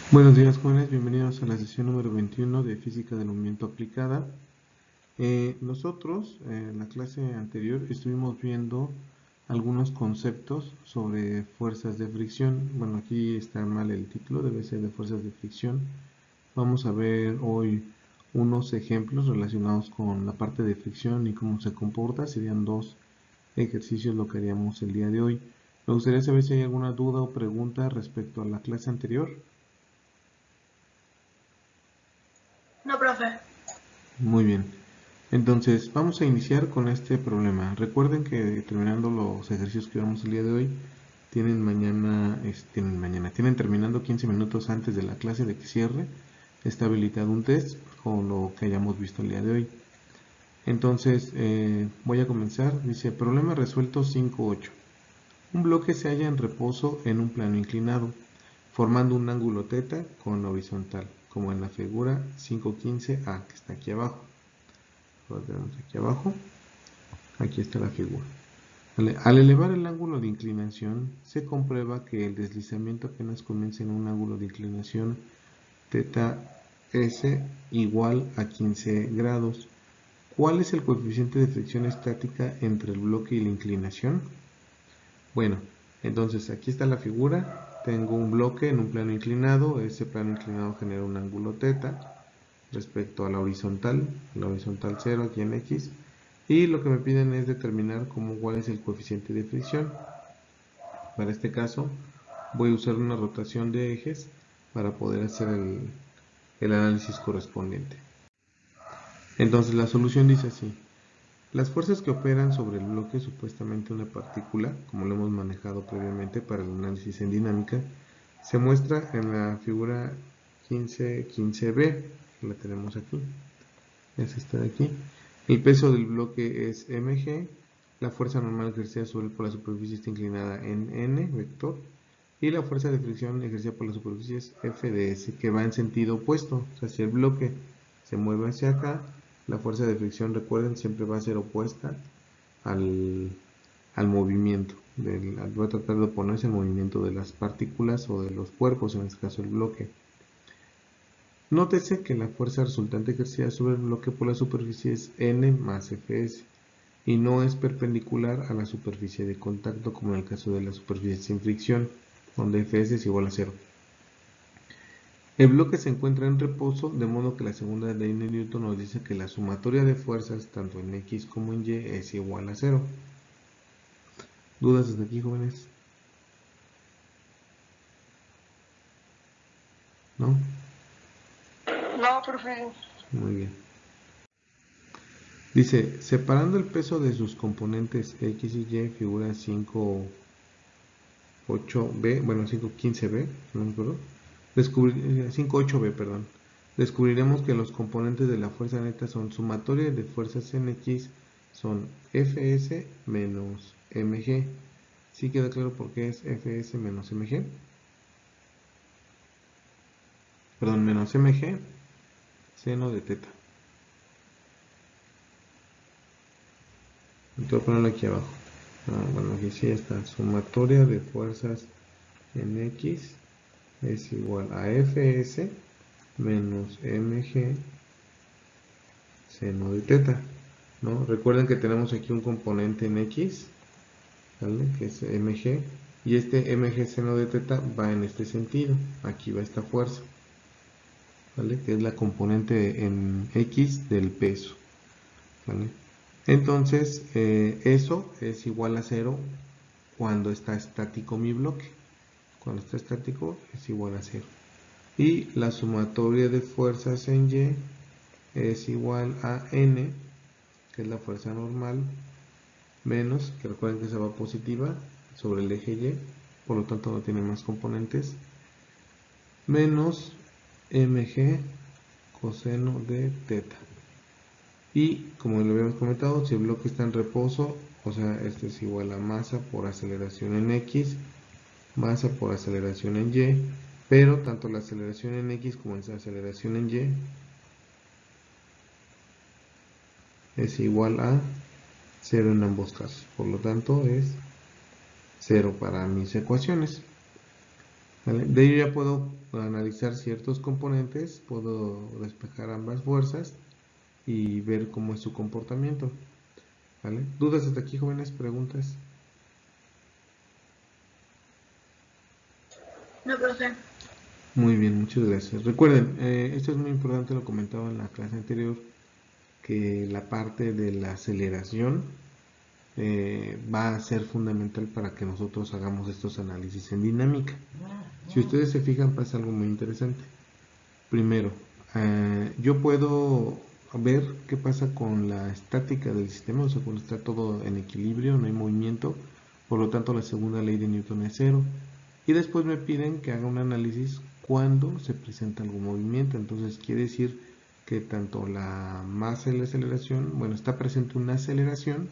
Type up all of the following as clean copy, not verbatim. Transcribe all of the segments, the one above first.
Buenos días, jóvenes, bienvenidos a la sesión número 21 de Física del Movimiento Aplicada. Nosotros, en la clase anterior, estuvimos viendo algunos conceptos sobre fuerzas de fricción. Bueno, aquí está mal el título, debe ser de fuerzas de fricción. Vamos a ver hoy unos ejemplos relacionados con la parte de fricción y cómo se comporta. Serían dos ejercicios lo que haríamos el día de hoy. Me gustaría saber si hay alguna duda o pregunta respecto a la clase anterior. No, profe. Muy bien. Entonces, vamos a iniciar con este problema. Recuerden que terminando los ejercicios que vamos el día de hoy, tienen terminando 15 minutos antes de la clase de que cierre, está habilitado un test con lo que hayamos visto el día de hoy. Entonces, voy a comenzar. Dice, problema resuelto 5.8. Un bloque se halla en reposo en un plano inclinado, formando un ángulo θ con horizontal, como en la figura 5.15a, que está aquí abajo. Lo tenemos aquí abajo. Aquí está la figura. Al elevar el ángulo de inclinación, se comprueba que el deslizamiento apenas comienza en un ángulo de inclinación θs igual a 15 grados. ¿Cuál es el coeficiente de fricción estática entre el bloque y la inclinación? Bueno, entonces aquí está la figura. Tengo un bloque en un plano inclinado. Ese plano inclinado genera un ángulo θ respecto a la horizontal 0 aquí en X. Y lo que me piden es determinar cuál es el coeficiente de fricción. Para este caso voy a usar una rotación de ejes para poder hacer el análisis correspondiente. Entonces la solución dice así: las fuerzas que operan sobre el bloque, supuestamente una partícula, como lo hemos manejado previamente para el análisis en dinámica, se muestra en la figura 15b, que la tenemos aquí, es esta de aquí. El peso del bloque es mg, la fuerza normal ejercida por la superficie está inclinada en n, vector, y la fuerza de fricción ejercida por la superficie es F de S, que va en sentido opuesto. O sea, si el bloque se mueve hacia acá, la fuerza de fricción, recuerden, siempre va a ser opuesta al movimiento. Va a tratar de oponerse al movimiento de las partículas o de los cuerpos, en este caso el bloque. Nótese que la fuerza resultante ejercida sobre el bloque por la superficie es N más Fs y no es perpendicular a la superficie de contacto, como en el caso de la superficie sin fricción, donde Fs es igual a 0. El bloque se encuentra en reposo, de modo que la segunda ley de Newton nos dice que la sumatoria de fuerzas, tanto en X como en Y, es igual a 0. ¿Dudas hasta aquí, jóvenes? ¿No? No, profe. Muy bien. Dice, separando el peso de sus componentes X y Y, figura 5.8b, bueno, 5.15b, no me acuerdo, 5.8b, perdón. Descubriremos que los componentes de la fuerza neta son sumatoria de fuerzas en X, son Fs menos mg. ¿Sí queda claro por qué es Fs menos mg? Perdón, menos mg, seno de teta. Voy a ponerlo aquí abajo. Bueno, aquí sí está. Sumatoria de fuerzas en X es igual a Fs menos mg seno de teta, ¿no? Recuerden que tenemos aquí un componente en X, ¿vale? Que es mg, y este mg seno de teta va en este sentido. Aquí va esta fuerza, ¿vale? Que es la componente en X del peso, ¿vale? Entonces, eso es igual a 0 cuando está estático mi bloque. Cuando está estático es igual a 0. Y la sumatoria de fuerzas en Y es igual a N, que es la fuerza normal, menos, que recuerden que se va positiva sobre el eje Y, por lo tanto no tiene más componentes, menos mg coseno de teta. Y como lo habíamos comentado, si el bloque está en reposo, o sea, esto es igual a masa por aceleración en X, masa por aceleración en Y, pero tanto la aceleración en X como la aceleración en Y es igual a 0 en ambos casos. Por lo tanto, es 0 para mis ecuaciones. ¿vale? De ello ya puedo analizar ciertos componentes, puedo despejar ambas fuerzas y ver cómo es su comportamiento, ¿vale? ¿Dudas hasta aquí, jóvenes? ¿Preguntas? No, profe. Muy bien, muchas gracias. Recuerden, esto es muy importante, lo comentaba en la clase anterior, que la parte de la aceleración va a ser fundamental para que nosotros hagamos estos análisis en dinámica. Si ustedes se fijan, pasa algo muy interesante. Primero, yo puedo ver qué pasa con la estática del sistema, o sea, cuando está todo en equilibrio, no hay movimiento, por lo tanto la segunda ley de Newton es cero. Y después me piden que haga un análisis cuando se presenta algún movimiento. Entonces quiere decir que tanto la masa y la aceleración, bueno, está presente una aceleración,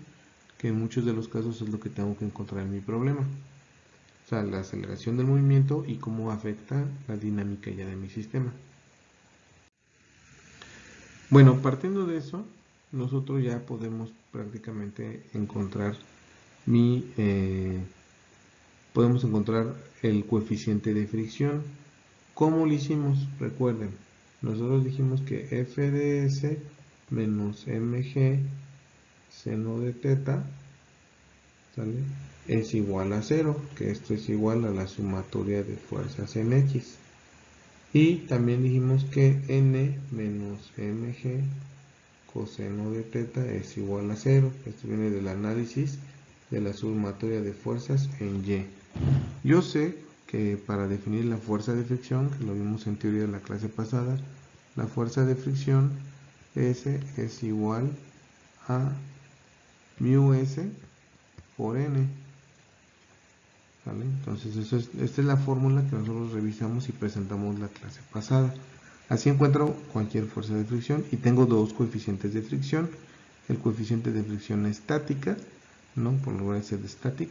que en muchos de los casos es lo que tengo que encontrar en mi problema. O sea, la aceleración del movimiento y cómo afecta la dinámica ya de mi sistema. Bueno, partiendo de eso, nosotros ya podemos prácticamente encontrar podemos encontrar el coeficiente de fricción. ¿Cómo lo hicimos? Recuerden, nosotros dijimos que f de s menos mg seno de teta, ¿sale?, es igual a 0, que esto es igual a la sumatoria de fuerzas en x. Y también dijimos que n menos mg coseno de teta es igual a 0. Esto viene del análisis de la sumatoria de fuerzas en y. Yo sé que para definir la fuerza de fricción, que lo vimos en teoría de la clase pasada, la fuerza de fricción S es igual a mu S por N, ¿vale? Entonces esta es la fórmula que nosotros revisamos y presentamos la clase pasada. Así encuentro cualquier fuerza de fricción y tengo dos coeficientes de fricción. El coeficiente de fricción estática, ¿no?, por lo general es el static,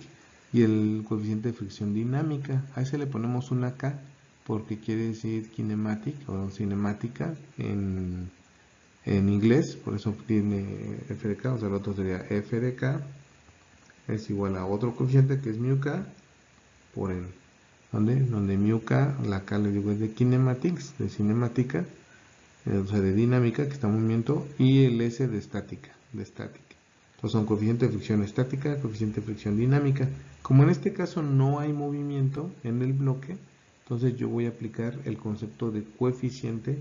y el coeficiente de fricción dinámica. A ese le ponemos una K porque quiere decir kinematic o cinemática en inglés, por eso tiene f de k, o sea, el otro sería f de k es igual a otro coeficiente que es mu k por n, donde mu k, la k le digo es de kinematics, de cinemática, o sea, de dinámica, que está en movimiento, y el s de estática, Entonces son coeficiente de fricción estática, coeficiente de fricción dinámica. Como en este caso no hay movimiento en el bloque, entonces yo voy a aplicar el concepto de coeficiente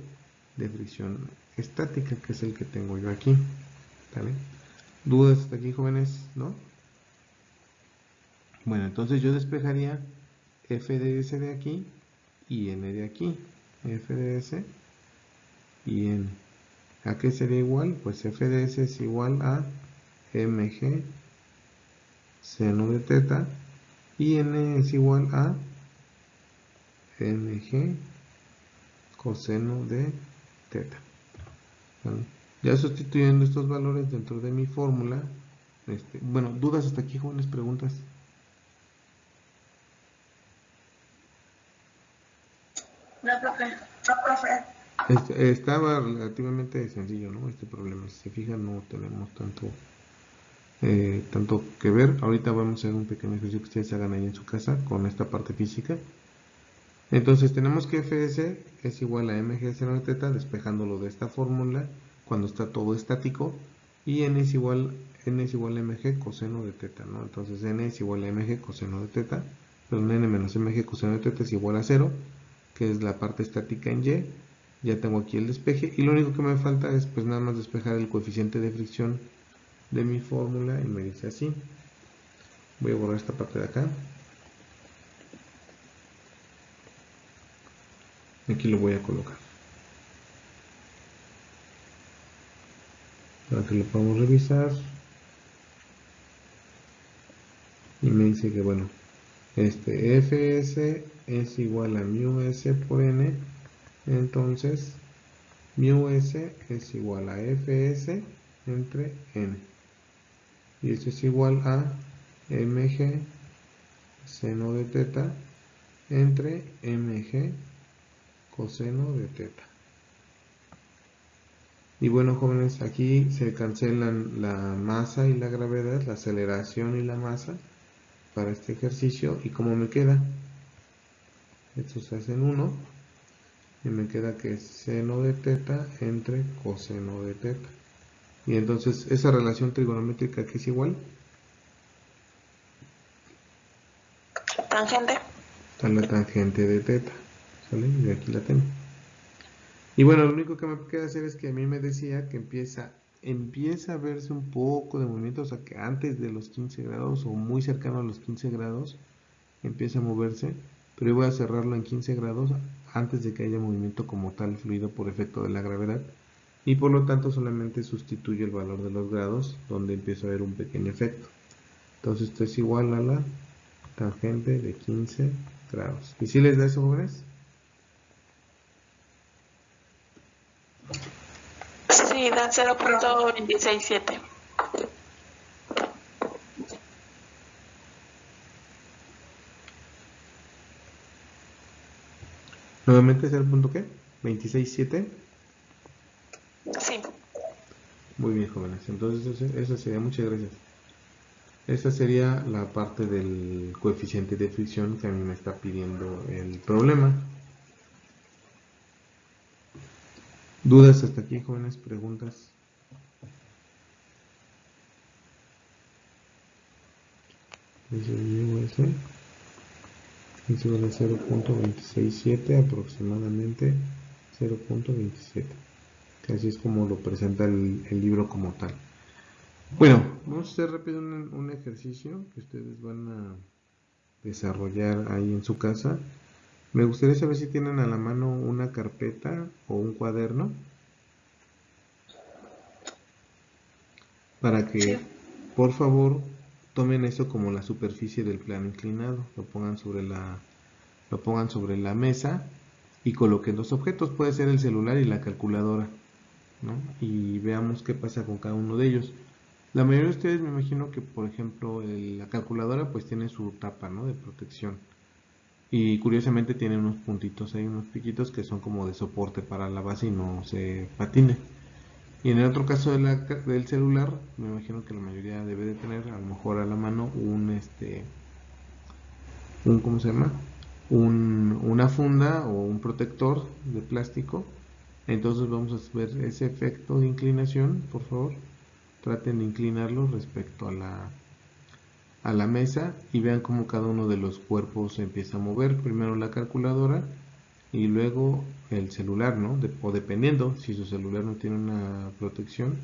de fricción estática, que es el que tengo yo aquí, ¿vale? ¿Dudas hasta aquí, jóvenes? ¿No? Bueno, entonces yo despejaría f de s de aquí y n de aquí. F de s y n. ¿A qué sería igual? Pues f de s es igual a mg seno de teta y n es igual a mg coseno de teta. ¿Vale? Ya sustituyendo estos valores dentro de mi fórmula, bueno, ¿dudas hasta aquí, jóvenes? ¿Preguntas? No, profe. No, profe. Estaba relativamente sencillo, ¿no?, este problema. Si se fijan, no tenemos tanto que ver. Ahorita vamos a hacer un pequeño ejercicio que ustedes hagan ahí en su casa con esta parte física. Entonces tenemos que fs es igual a mg seno de teta, despejándolo de esta fórmula cuando está todo estático, y n es igual a mg coseno de teta, ¿no? Entonces n es igual a mg coseno de teta, pero n menos mg coseno de teta es igual a 0, que es la parte estática en y. Ya tengo aquí el despeje y lo único que me falta es pues nada más despejar el coeficiente de fricción de mi fórmula y me dice así. Voy a borrar esta parte de acá. Aquí lo voy a colocar para que lo podamos revisar. Y me dice que bueno, fs es igual a mu s por n, entonces mu s es igual a fs entre n, y esto es igual a mg seno de teta entre mg coseno de teta. Y bueno, jóvenes, aquí se cancelan la masa y la gravedad, la aceleración y la masa para este ejercicio. ¿Y cómo me queda? Esto se hace en 1 y me queda que es seno de teta entre coseno de teta. Y entonces esa relación trigonométrica que es igual Tangente. a la tangente de teta. ¿Sale? Y aquí la tengo. Y bueno, lo único que me queda hacer es que a mí me decía que empieza a verse un poco de movimiento, o sea que antes de los 15 grados o muy cercano a los 15 grados empieza a moverse, pero yo voy a cerrarlo en 15 grados antes de que haya movimiento como tal fluido por efecto de la gravedad, y por lo tanto solamente sustituyo el valor de los grados donde empieza a haber un pequeño efecto. Entonces esto es igual a la tangente de 15 grados. ¿Y si les da eso, jóvenes? Sí, da 0.267. Nuevamente es el punto ¿qué? 26.7. Sí. Muy bien, jóvenes. Entonces eso sería, muchas gracias. Esa sería la parte del coeficiente de fricción que a mí me está pidiendo el problema. ¿Dudas hasta aquí, jóvenes? ¿Preguntas? Entonces ese vale 0.267 aproximadamente 0.27, que así es como lo presenta el libro como tal. Bueno, vamos a hacer rápido un ejercicio que ustedes van a desarrollar ahí en su casa. Me gustaría saber si tienen a la mano una carpeta o un cuaderno para que, Sí. por favor, tomen eso como la superficie del plano inclinado, lo pongan sobre la mesa y coloquen los objetos, puede ser el celular y la calculadora, ¿no? Y veamos qué pasa con cada uno de ellos. La mayoría de ustedes me imagino que, por ejemplo, la calculadora pues tiene su tapa, ¿no?, de protección. Y curiosamente tiene unos puntitos ahí, unos piquitos que son como de soporte para la base y no se patine. Y en el otro caso del celular, me imagino que la mayoría debe de tener a lo mejor a la mano ¿cómo se llama? Una funda o un protector de plástico. Entonces vamos a ver ese efecto de inclinación, por favor. Traten de inclinarlo respecto a la mesa y vean cómo cada uno de los cuerpos se empieza a mover. Primero la calculadora y luego el celular, ¿no? O dependiendo, si su celular no tiene una protección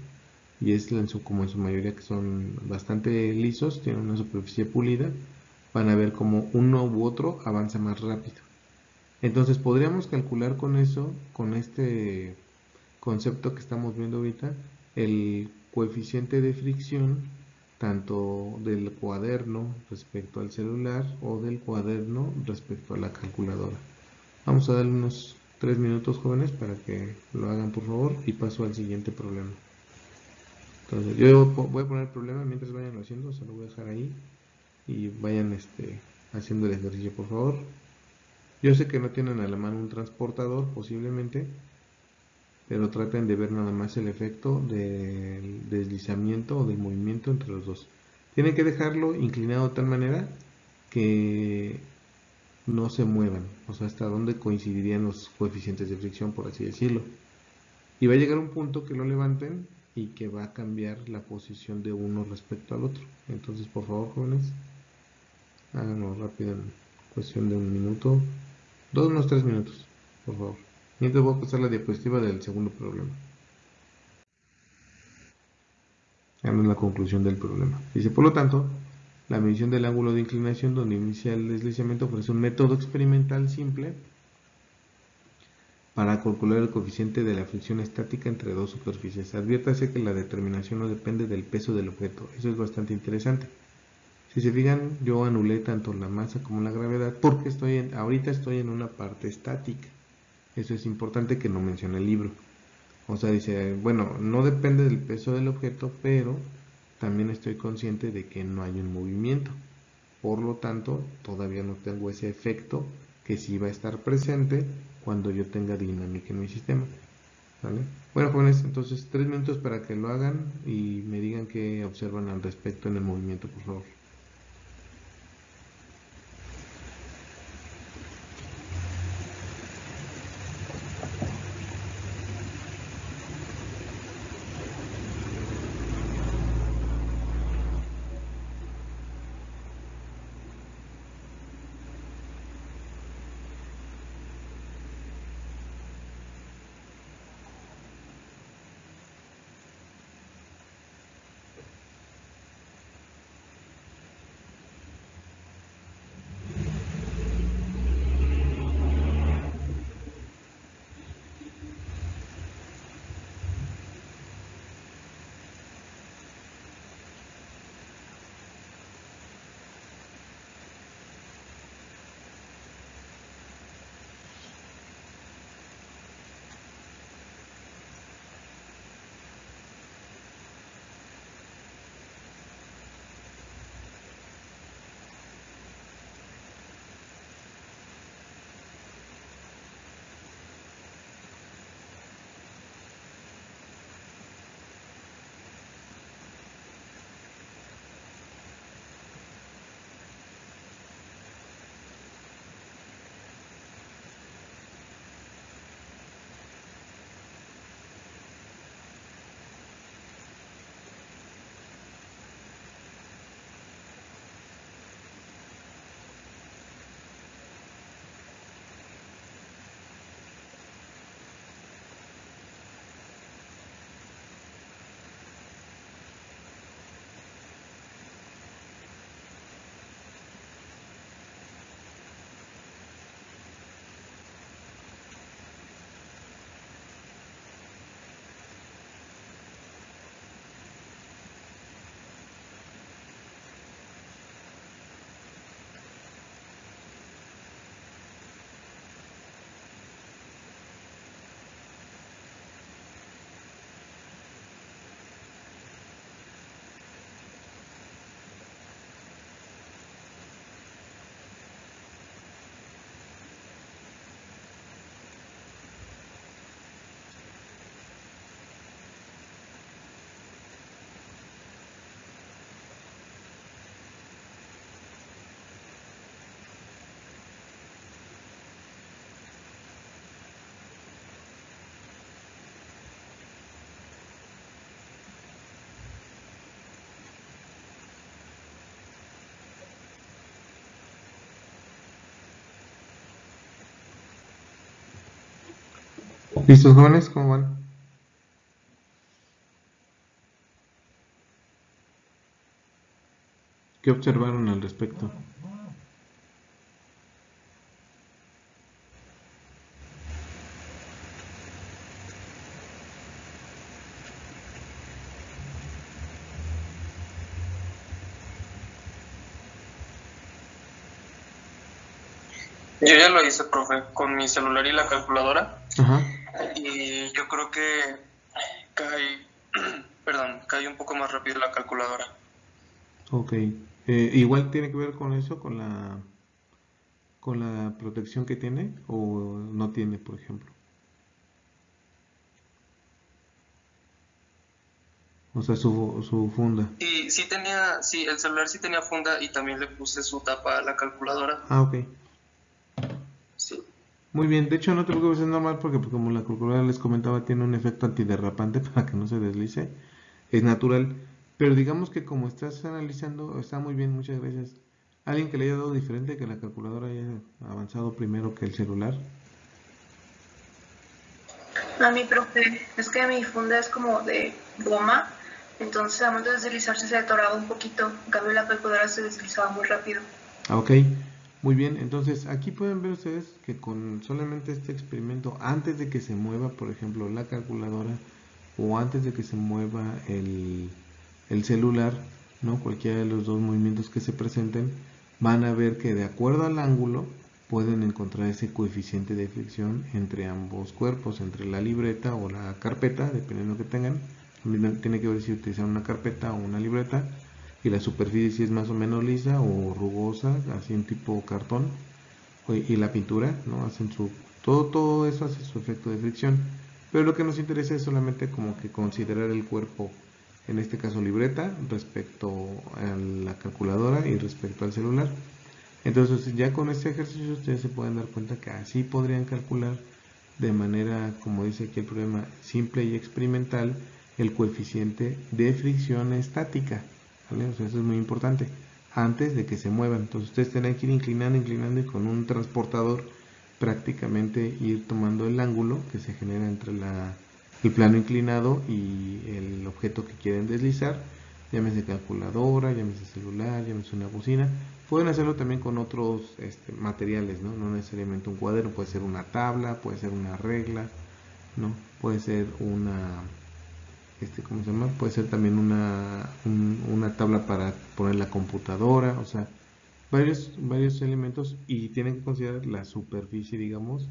y es como en su mayoría que son bastante lisos, tienen una superficie pulida, van a ver como uno u otro avanza más rápido. Entonces podríamos calcular con eso, con este concepto que estamos viendo ahorita, el coeficiente de fricción tanto del cuaderno respecto al celular o del cuaderno respecto a la calculadora. Vamos a darle unos 3 minutos, jóvenes, para que lo hagan, por favor, y paso al siguiente problema. Entonces yo voy a poner el problema mientras vayan haciendo, se lo voy a dejar ahí y vayan haciendo el ejercicio, por favor. Yo sé que no tienen a la mano un transportador posiblemente, pero traten de ver nada más el efecto del deslizamiento o del movimiento entre los dos. Tienen que dejarlo inclinado de tal manera que no se muevan, o sea, hasta donde coincidirían los coeficientes de fricción, por así decirlo. Y va a llegar un punto que lo levanten y que va a cambiar la posición de uno respecto al otro. Entonces, por favor, jóvenes, háganlo rápido en cuestión de un minuto, unos 3 minutos, por favor. Mientras voy a pasar la diapositiva del segundo problema. Hagan la conclusión del problema. Dice, por lo tanto, la medición del ángulo de inclinación donde inicia el deslizamiento ofrece un método experimental simple para calcular el coeficiente de la fricción estática entre dos superficies. Adviértase que la determinación no depende del peso del objeto. Eso es bastante interesante. Si se fijan, yo anulé tanto la masa como la gravedad porque ahorita estoy en una parte estática. Eso es importante que no menciona el libro. O sea, dice, bueno, no depende del peso del objeto, pero también estoy consciente de que no hay un movimiento. Por lo tanto, todavía no tengo ese efecto que sí va a estar presente cuando yo tenga dinámica en mi sistema. ¿Vale? Bueno, jóvenes, entonces 3 minutos para que lo hagan y me digan qué observan al respecto en el movimiento, por favor. ¿Listos, jóvenes? ¿Cómo van? ¿Qué observaron al respecto? Yo ya lo hice, profe, con mi celular y la calculadora. Ajá. Y yo creo que cae un poco más rápido la calculadora. Ok. Igual tiene que ver con eso, con la protección que tiene o no tiene, por ejemplo. O sea, su funda. Y sí, el celular sí tenía funda y también le puse su tapa a la calculadora. Ah, ok. Sí. Muy bien. De hecho, no te preocupes, es normal porque pues, como la calculadora les comentaba, tiene un efecto antiderrapante para que no se deslice. Es natural. Pero digamos que como estás analizando, está muy bien, muchas gracias. ¿Alguien que le haya dado diferente, que la calculadora haya avanzado primero que el celular? A mi profe, es que mi funda es como de goma, entonces al momento de deslizarse se atoraba un poquito, en cambio la calculadora se deslizaba muy rápido. Ah, ok, muy bien. Entonces aquí pueden ver ustedes que con solamente este experimento, antes de que se mueva, por ejemplo, la calculadora o antes de que se mueva el celular, ¿no? Cualquiera de los dos movimientos que se presenten, van a ver que de acuerdo al ángulo pueden encontrar ese coeficiente de fricción entre ambos cuerpos, entre la libreta o la carpeta, dependiendo que tengan. Tiene que ver si utilizan una carpeta o una libreta, y la superficie si es más o menos lisa o rugosa, así en tipo cartón, y la pintura, ¿no? Hacen todo eso hace su efecto de fricción. Pero lo que nos interesa es solamente como que considerar el cuerpo, en este caso libreta, respecto a la calculadora y respecto al celular. Entonces ya con este ejercicio ustedes se pueden dar cuenta que así podrían calcular de manera, como dice aquí el problema, simple y experimental, el coeficiente de fricción estática, ¿vale? O sea, eso es muy importante, antes de que se muevan. Entonces ustedes tienen que ir inclinando y con un transportador prácticamente ir tomando el ángulo que se genera entre el plano inclinado y el objeto que quieren deslizar, llámese calculadora, llámese celular, llámese una bocina. Pueden hacerlo también con otros materiales, ¿no? No necesariamente un cuaderno, puede ser una tabla, puede ser una regla, ¿no? Puede ser ¿cómo se llama? Puede ser también una tabla para poner la computadora, o sea, varios elementos, y tienen que considerar la superficie, digamos,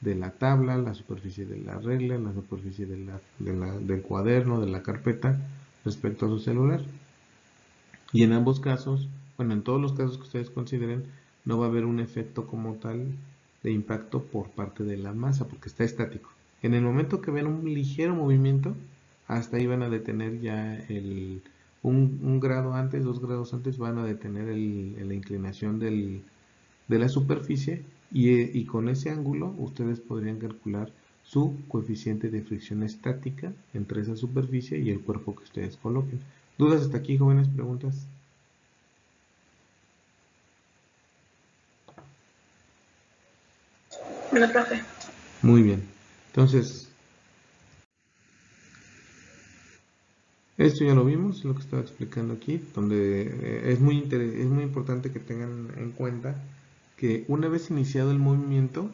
de la tabla, la superficie de la regla, la superficie del cuaderno, de la carpeta, respecto a su celular. Y en ambos casos, bueno, en todos los casos que ustedes consideren, no va a haber un efecto como tal de impacto por parte de la masa, porque está estático. En el momento que ven un ligero movimiento, hasta ahí van a detener ya un grado antes, 2 grados antes, van a detener la inclinación de la superficie, y con ese ángulo ustedes podrían calcular su coeficiente de fricción estática entre esa superficie y el cuerpo que ustedes coloquen. ¿Dudas hasta aquí, jóvenes? ¿Preguntas? No, profe. Muy bien. Entonces, esto ya lo vimos, lo que estaba explicando aquí, donde es muy importante que tengan en cuenta que una vez iniciado el movimiento,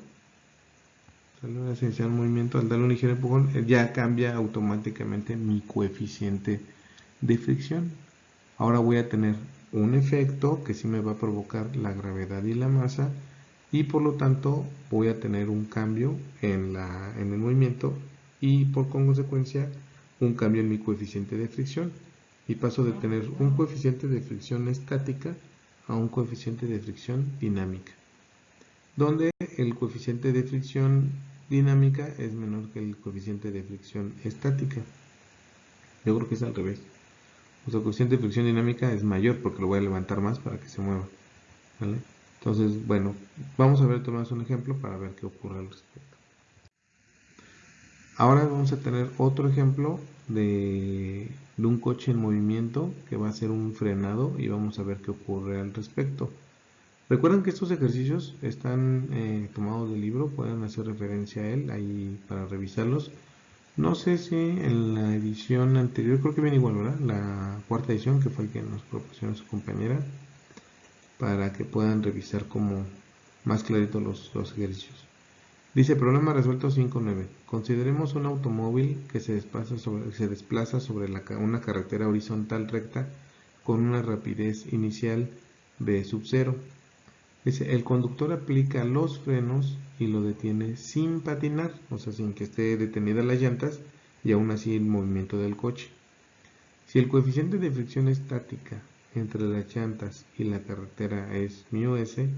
al darle un ligero empujón, ya cambia automáticamente mi coeficiente de fricción. Ahora voy a tener un efecto que sí me va a provocar la gravedad y la masa, y por lo tanto voy a tener un cambio en el movimiento, y por consecuencia un cambio en mi coeficiente de fricción, y paso de tener un coeficiente de fricción estática a un coeficiente de fricción dinámica, donde el coeficiente de fricción dinámica es menor que el coeficiente de fricción estática. Yo creo que es al revés. O sea, el coeficiente de fricción dinámica es mayor porque lo voy a levantar más para que se mueva, ¿vale? Entonces, bueno, vamos a ver, tomamos un ejemplo para ver qué ocurre al respecto. Ahora vamos a tener otro ejemplo de un coche en movimiento que va a ser un frenado, y vamos a ver qué ocurre al respecto. Recuerden que estos ejercicios están tomados del libro, pueden hacer referencia a él ahí para revisarlos. No sé si en la edición anterior, creo que viene igual, ¿verdad? La cuarta edición, que fue el que nos proporcionó su compañera, para que puedan revisar como más clarito los ejercicios. Dice problema resuelto 5.9. Consideremos un automóvil que se desplaza sobre una carretera horizontal recta con una rapidez inicial v sub 0. Dice, el conductor aplica los frenos y lo detiene sin patinar, o sea, sin que esté detenida las llantas y aún así el movimiento del coche. Si el coeficiente de fricción estática entre las llantas y la carretera es μs,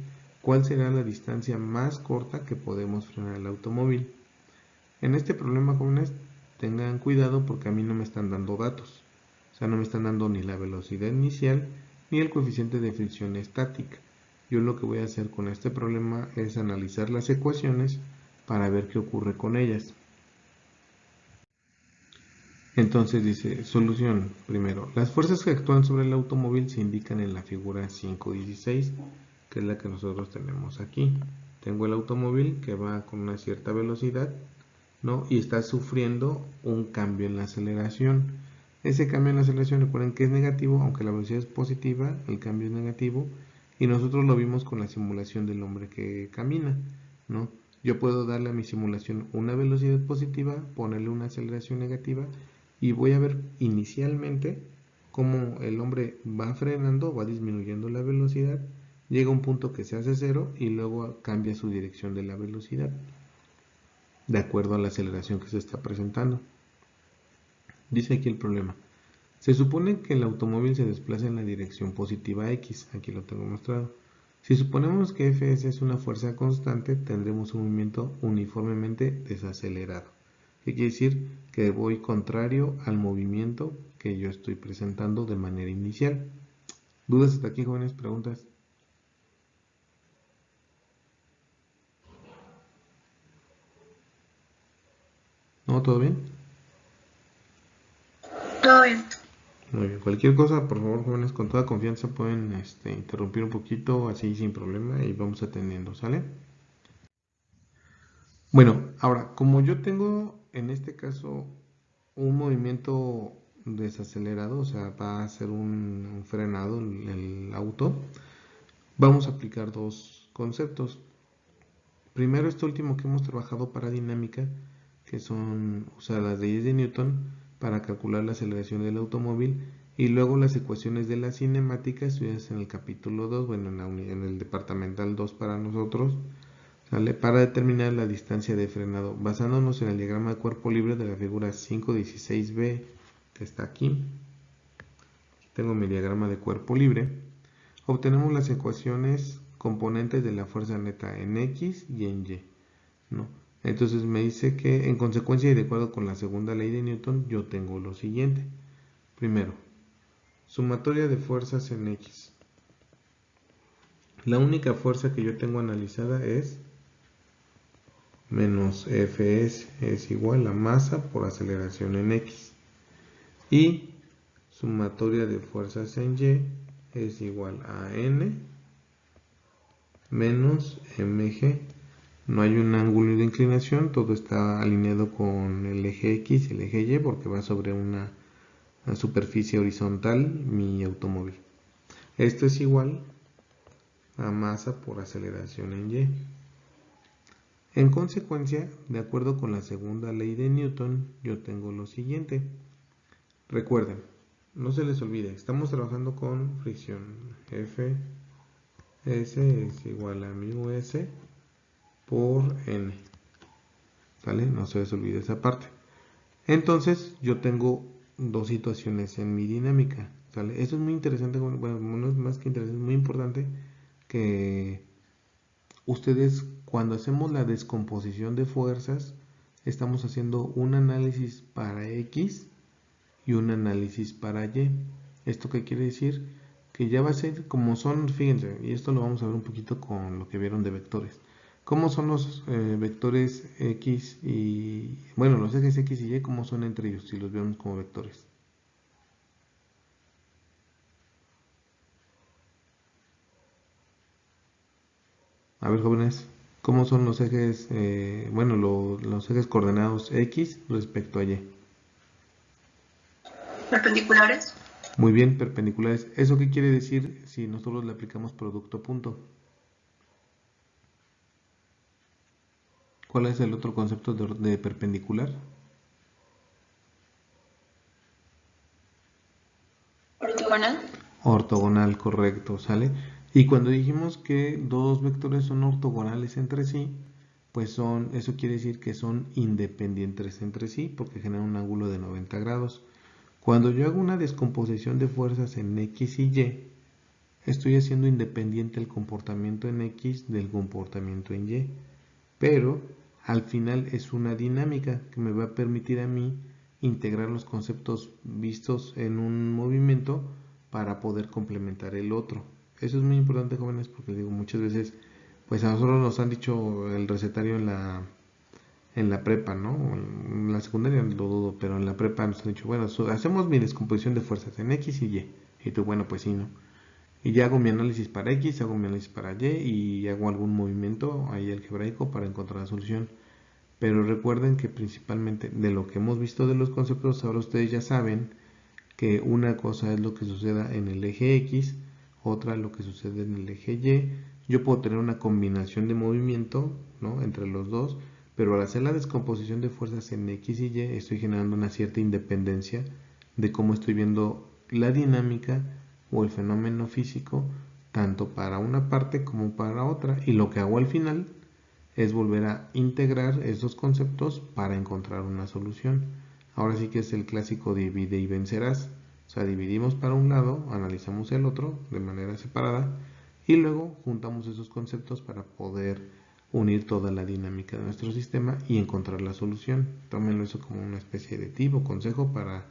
¿cuál será la distancia más corta que podemos frenar el automóvil? En este problema, jóvenes, tengan cuidado porque a mí no me están dando datos. O sea, no me están dando ni la velocidad inicial ni el coeficiente de fricción estática. Yo lo que voy a hacer con este problema es analizar las ecuaciones para ver qué ocurre con ellas. Entonces dice, solución, primero, las fuerzas que actúan sobre el automóvil se indican en la figura 5.16, que es la que nosotros tenemos aquí. Tengo el automóvil que va con una cierta velocidad, ¿no? Y está sufriendo un cambio en la aceleración. Ese cambio en la aceleración, recuerden que es negativo, aunque la velocidad es positiva, el cambio es negativo, y nosotros lo vimos con la simulación del hombre que camina, ¿no? Yo puedo darle a mi simulación una velocidad positiva, ponerle una aceleración negativa, y voy a ver inicialmente cómo el hombre va frenando, va disminuyendo la velocidad, llega a un punto que se hace cero y luego cambia su dirección de la velocidad de acuerdo a la aceleración que se está presentando. Dice aquí el problema. Se supone que el automóvil se desplaza en la dirección positiva X, aquí lo tengo mostrado. Si suponemos que Fs es una fuerza constante, tendremos un movimiento uniformemente desacelerado. ¿Qué quiere decir? Que voy contrario al movimiento que yo estoy presentando de manera inicial. ¿Dudas hasta aquí, jóvenes? ¿Preguntas? ¿No? ¿Todo bien? Todo bien. Muy bien. Cualquier cosa, por favor, jóvenes, con toda confianza pueden interrumpir un poquito, así sin problema, y vamos atendiendo, ¿sale? Bueno, ahora, como yo tengo en este caso un movimiento desacelerado, o sea, va a ser un frenado el auto, vamos a aplicar dos conceptos. Primero, este último que hemos trabajado para dinámica, que son usar las leyes de Newton para calcular la aceleración del automóvil, y luego las ecuaciones de la cinemática estudiadas en el capítulo 2, bueno, en el departamental 2 para nosotros, ¿sale? Para determinar la distancia de frenado, basándonos en el diagrama de cuerpo libre de la figura 5.16b, que está aquí. Tengo mi diagrama de cuerpo libre. Obtenemos las ecuaciones componentes de la fuerza neta en X y en Y, ¿no? Entonces me dice que en consecuencia y de acuerdo con la segunda ley de Newton, yo tengo lo siguiente. Primero, sumatoria de fuerzas en X. La única fuerza que yo tengo analizada es menos Fs, es igual a masa por aceleración en X. Y sumatoria de fuerzas en Y es igual a N menos mg. No hay un ángulo de inclinación, todo está alineado con el eje X y el eje Y porque va sobre una superficie horizontal mi automóvil. Esto es igual a masa por aceleración en Y. En consecuencia, de acuerdo con la segunda ley de Newton, yo tengo lo siguiente. Recuerden, no se les olvide, estamos trabajando con fricción. Fs es igual a μs por n. ¿Vale? No se les olvide esa parte. Entonces, yo tengo dos situaciones en mi dinámica. ¿Vale? Eso es muy interesante, bueno, no es más que interesante, es muy importante que ustedes, cuando hacemos la descomposición de fuerzas, estamos haciendo un análisis para X y un análisis para Y. ¿Esto qué quiere decir? Que ya va a ser como son, fíjense, y esto lo vamos a ver un poquito con lo que vieron de vectores. ¿Cómo son los vectores X y, bueno, los ejes X y Y, cómo son entre ellos, si los vemos como vectores? A ver, jóvenes, ¿cómo son los ejes, los ejes coordenados X respecto a Y? Perpendiculares. Muy bien, perpendiculares. ¿Eso qué quiere decir si nosotros le aplicamos producto punto? ¿Cuál es el otro concepto de perpendicular? Ortogonal. Ortogonal, correcto, ¿sale? Y cuando dijimos que dos vectores son ortogonales entre sí, pues eso quiere decir que son independientes entre sí, porque generan un ángulo de 90 grados. Cuando yo hago una descomposición de fuerzas en X y Y, estoy haciendo independiente el comportamiento en X del comportamiento en Y. Pero al final es una dinámica que me va a permitir a mí integrar los conceptos vistos en un movimiento para poder complementar el otro. Eso es muy importante, jóvenes, porque digo, muchas veces, pues a nosotros nos han dicho el recetario en la prepa, ¿no? En la secundaria lo dudo, pero en la prepa nos han dicho, bueno, hacemos mi descomposición de fuerzas en X y Y. Y tú, bueno, pues sí, ¿no? Y ya hago mi análisis para X, hago mi análisis para Y y hago algún movimiento ahí algebraico para encontrar la solución. Pero recuerden que principalmente de lo que hemos visto de los conceptos, ahora ustedes ya saben que una cosa es lo que suceda en el eje X, otra lo que sucede en el eje Y. Yo puedo tener una combinación de movimiento, ¿no?, entre los dos, pero al hacer la descomposición de fuerzas en X y Y estoy generando una cierta independencia de cómo estoy viendo la dinámica o el fenómeno físico tanto para una parte como para otra, y lo que hago al final es volver a integrar esos conceptos para encontrar una solución. Ahora sí que es el clásico divide y vencerás. O sea, dividimos para un lado, analizamos el otro de manera separada y luego juntamos esos conceptos para poder unir toda la dinámica de nuestro sistema y encontrar la solución. Tómenlo eso como una especie de tip o consejo para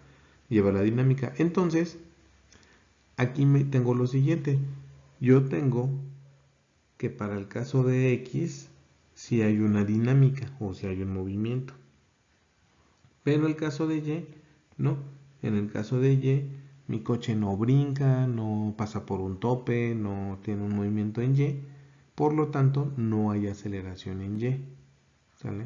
llevar la dinámica. Entonces, aquí tengo lo siguiente. Yo tengo que para el caso de X, si hay una dinámica o si hay un movimiento. Pero el caso de Y, no. En el caso de Y, mi coche no brinca, no pasa por un tope, no tiene un movimiento en Y. Por lo tanto, no hay aceleración en Y. ¿Sale?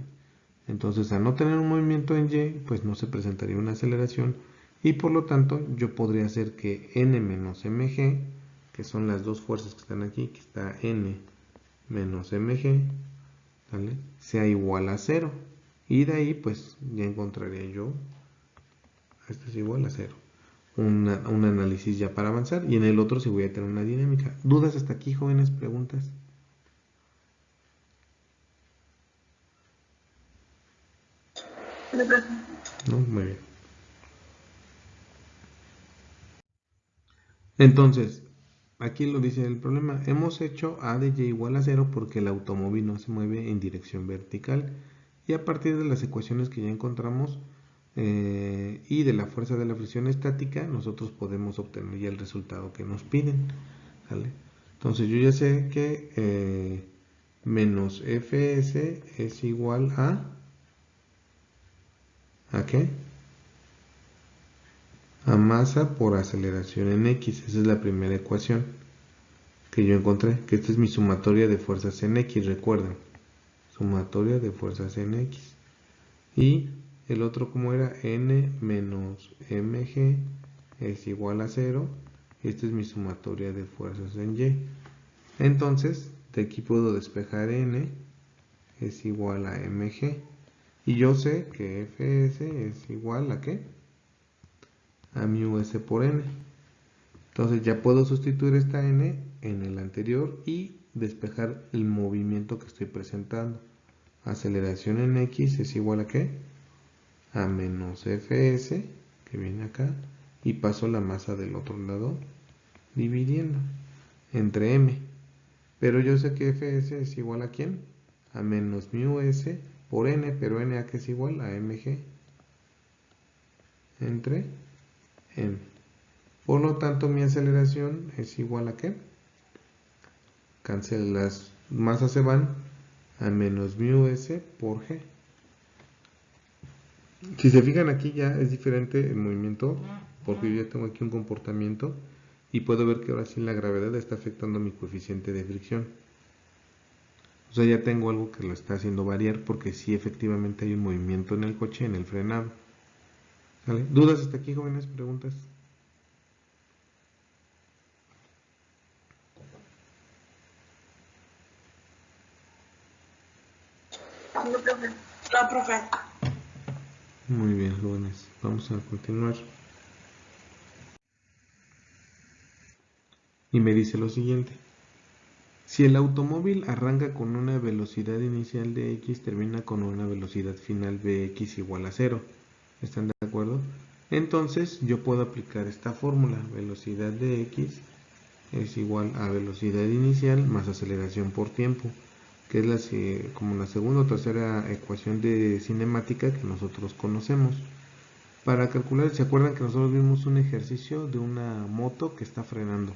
Entonces, al no tener un movimiento en Y, pues no se presentaría una aceleración. Y por lo tanto, yo podría hacer que N menos mg, que son las dos fuerzas que están aquí, que está N menos mg, ¿vale?, sea igual a 0. Y de ahí, pues, ya encontraría yo, esto es igual a 0. Un análisis ya para avanzar. Y en el otro sí voy a tener una dinámica. ¿Dudas hasta aquí, jóvenes? ¿Preguntas? No, muy bien. Entonces, aquí lo dice el problema. Hemos hecho A de Y igual a 0 porque el automóvil no se mueve en dirección vertical. Y a partir de las ecuaciones que ya encontramos y de la fuerza de la fricción estática, nosotros podemos obtener ya el resultado que nos piden. ¿Vale? Entonces yo ya sé que menos Fs es igual ¿a qué? A masa por aceleración en X. Esa es la primera ecuación que yo encontré, que esta es mi sumatoria de fuerzas en X, recuerden, sumatoria de fuerzas en X. Y el otro, como era, N menos mg es igual a 0, esta es mi sumatoria de fuerzas en Y. Entonces, de aquí puedo despejar N es igual a mg, y yo sé que Fs es igual a ¿qué? A mu s por n. Entonces ya puedo sustituir esta n en el anterior y despejar el movimiento que estoy presentando. Aceleración en x es igual a ¿qué? A menos Fs, que viene acá, y paso la masa del otro lado dividiendo entre m. Pero yo sé que Fs es igual a ¿quién? A menos mu s por n, pero n a qué es igual a mg entre m. Por lo tanto, mi aceleración es igual a ¿qué? Las masas se van a menos mu s por g. Si se fijan, aquí ya es diferente el movimiento, porque yo ya tengo aquí un comportamiento y puedo ver que ahora sí la gravedad está afectando mi coeficiente de fricción. O sea, ya tengo algo que lo está haciendo variar porque sí efectivamente hay un movimiento en el coche, en el frenado. ¿Sale? ¿Dudas hasta aquí, jóvenes? ¿Preguntas? No, profe. No, profe. Muy bien, jóvenes. Vamos a continuar. Y me dice lo siguiente. Si el automóvil arranca con una velocidad inicial de x, termina con una velocidad final bx igual a 0. ¿Están de acuerdo? Entonces yo puedo aplicar esta fórmula. Velocidad de x es igual a velocidad inicial más aceleración por tiempo, que es como la segunda o tercera ecuación de cinemática que nosotros conocemos. Para calcular, ¿se acuerdan que nosotros vimos un ejercicio de una moto que está frenando?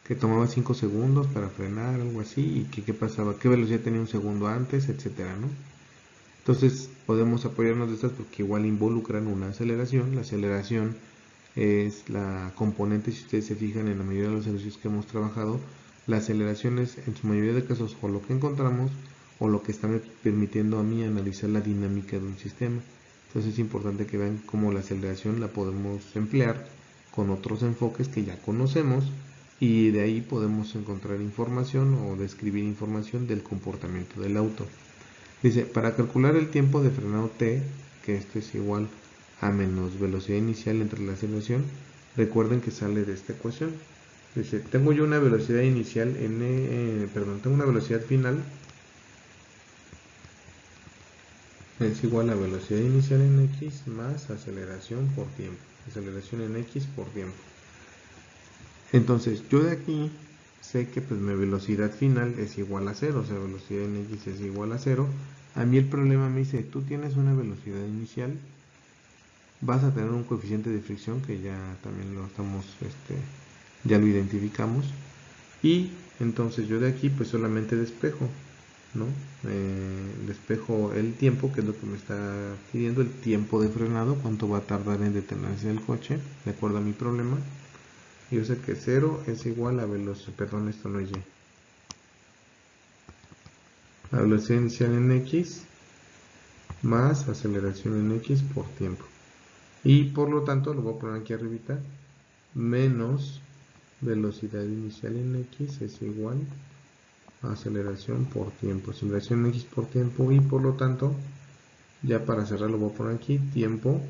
Que tomaba 5 segundos para frenar, algo así, y que qué pasaba, qué velocidad tenía un segundo antes, etcétera, ¿no? Entonces podemos apoyarnos de estas porque igual involucran una aceleración. La aceleración es la componente, si ustedes se fijan en la mayoría de los ejercicios que hemos trabajado, la aceleración es en su mayoría de casos o lo que encontramos o lo que está permitiendo a mí analizar la dinámica de un sistema. Entonces es importante que vean cómo la aceleración la podemos emplear con otros enfoques que ya conocemos y de ahí podemos encontrar información o describir información del comportamiento del auto. Dice, para calcular el tiempo de frenado t, que esto es igual a menos velocidad inicial entre la aceleración, recuerden que sale de esta ecuación. Dice, tengo yo una velocidad inicial tengo una velocidad final, es igual a velocidad inicial en x más aceleración por tiempo. Aceleración en x por tiempo. Entonces, yo de aquí sé que pues mi velocidad final es igual a 0, o sea, velocidad en x es igual a 0. A mí el problema me dice, tú tienes una velocidad inicial, vas a tener un coeficiente de fricción que ya también ya lo identificamos, y entonces yo de aquí pues solamente despejo, ¿no? Despejo el tiempo, que es lo que me está pidiendo, el tiempo de frenado, cuánto va a tardar en detenerse el coche, de acuerdo a mi problema. Yo sé que 0 es igual a velocidad, perdón, esto no es y, la velocidad inicial en x más aceleración en x por tiempo. Y por lo tanto, lo voy a poner aquí arribita, menos velocidad inicial en x es igual a aceleración por tiempo. Aceleración en x por tiempo y por lo tanto, ya para cerrar lo voy a poner aquí, tiempo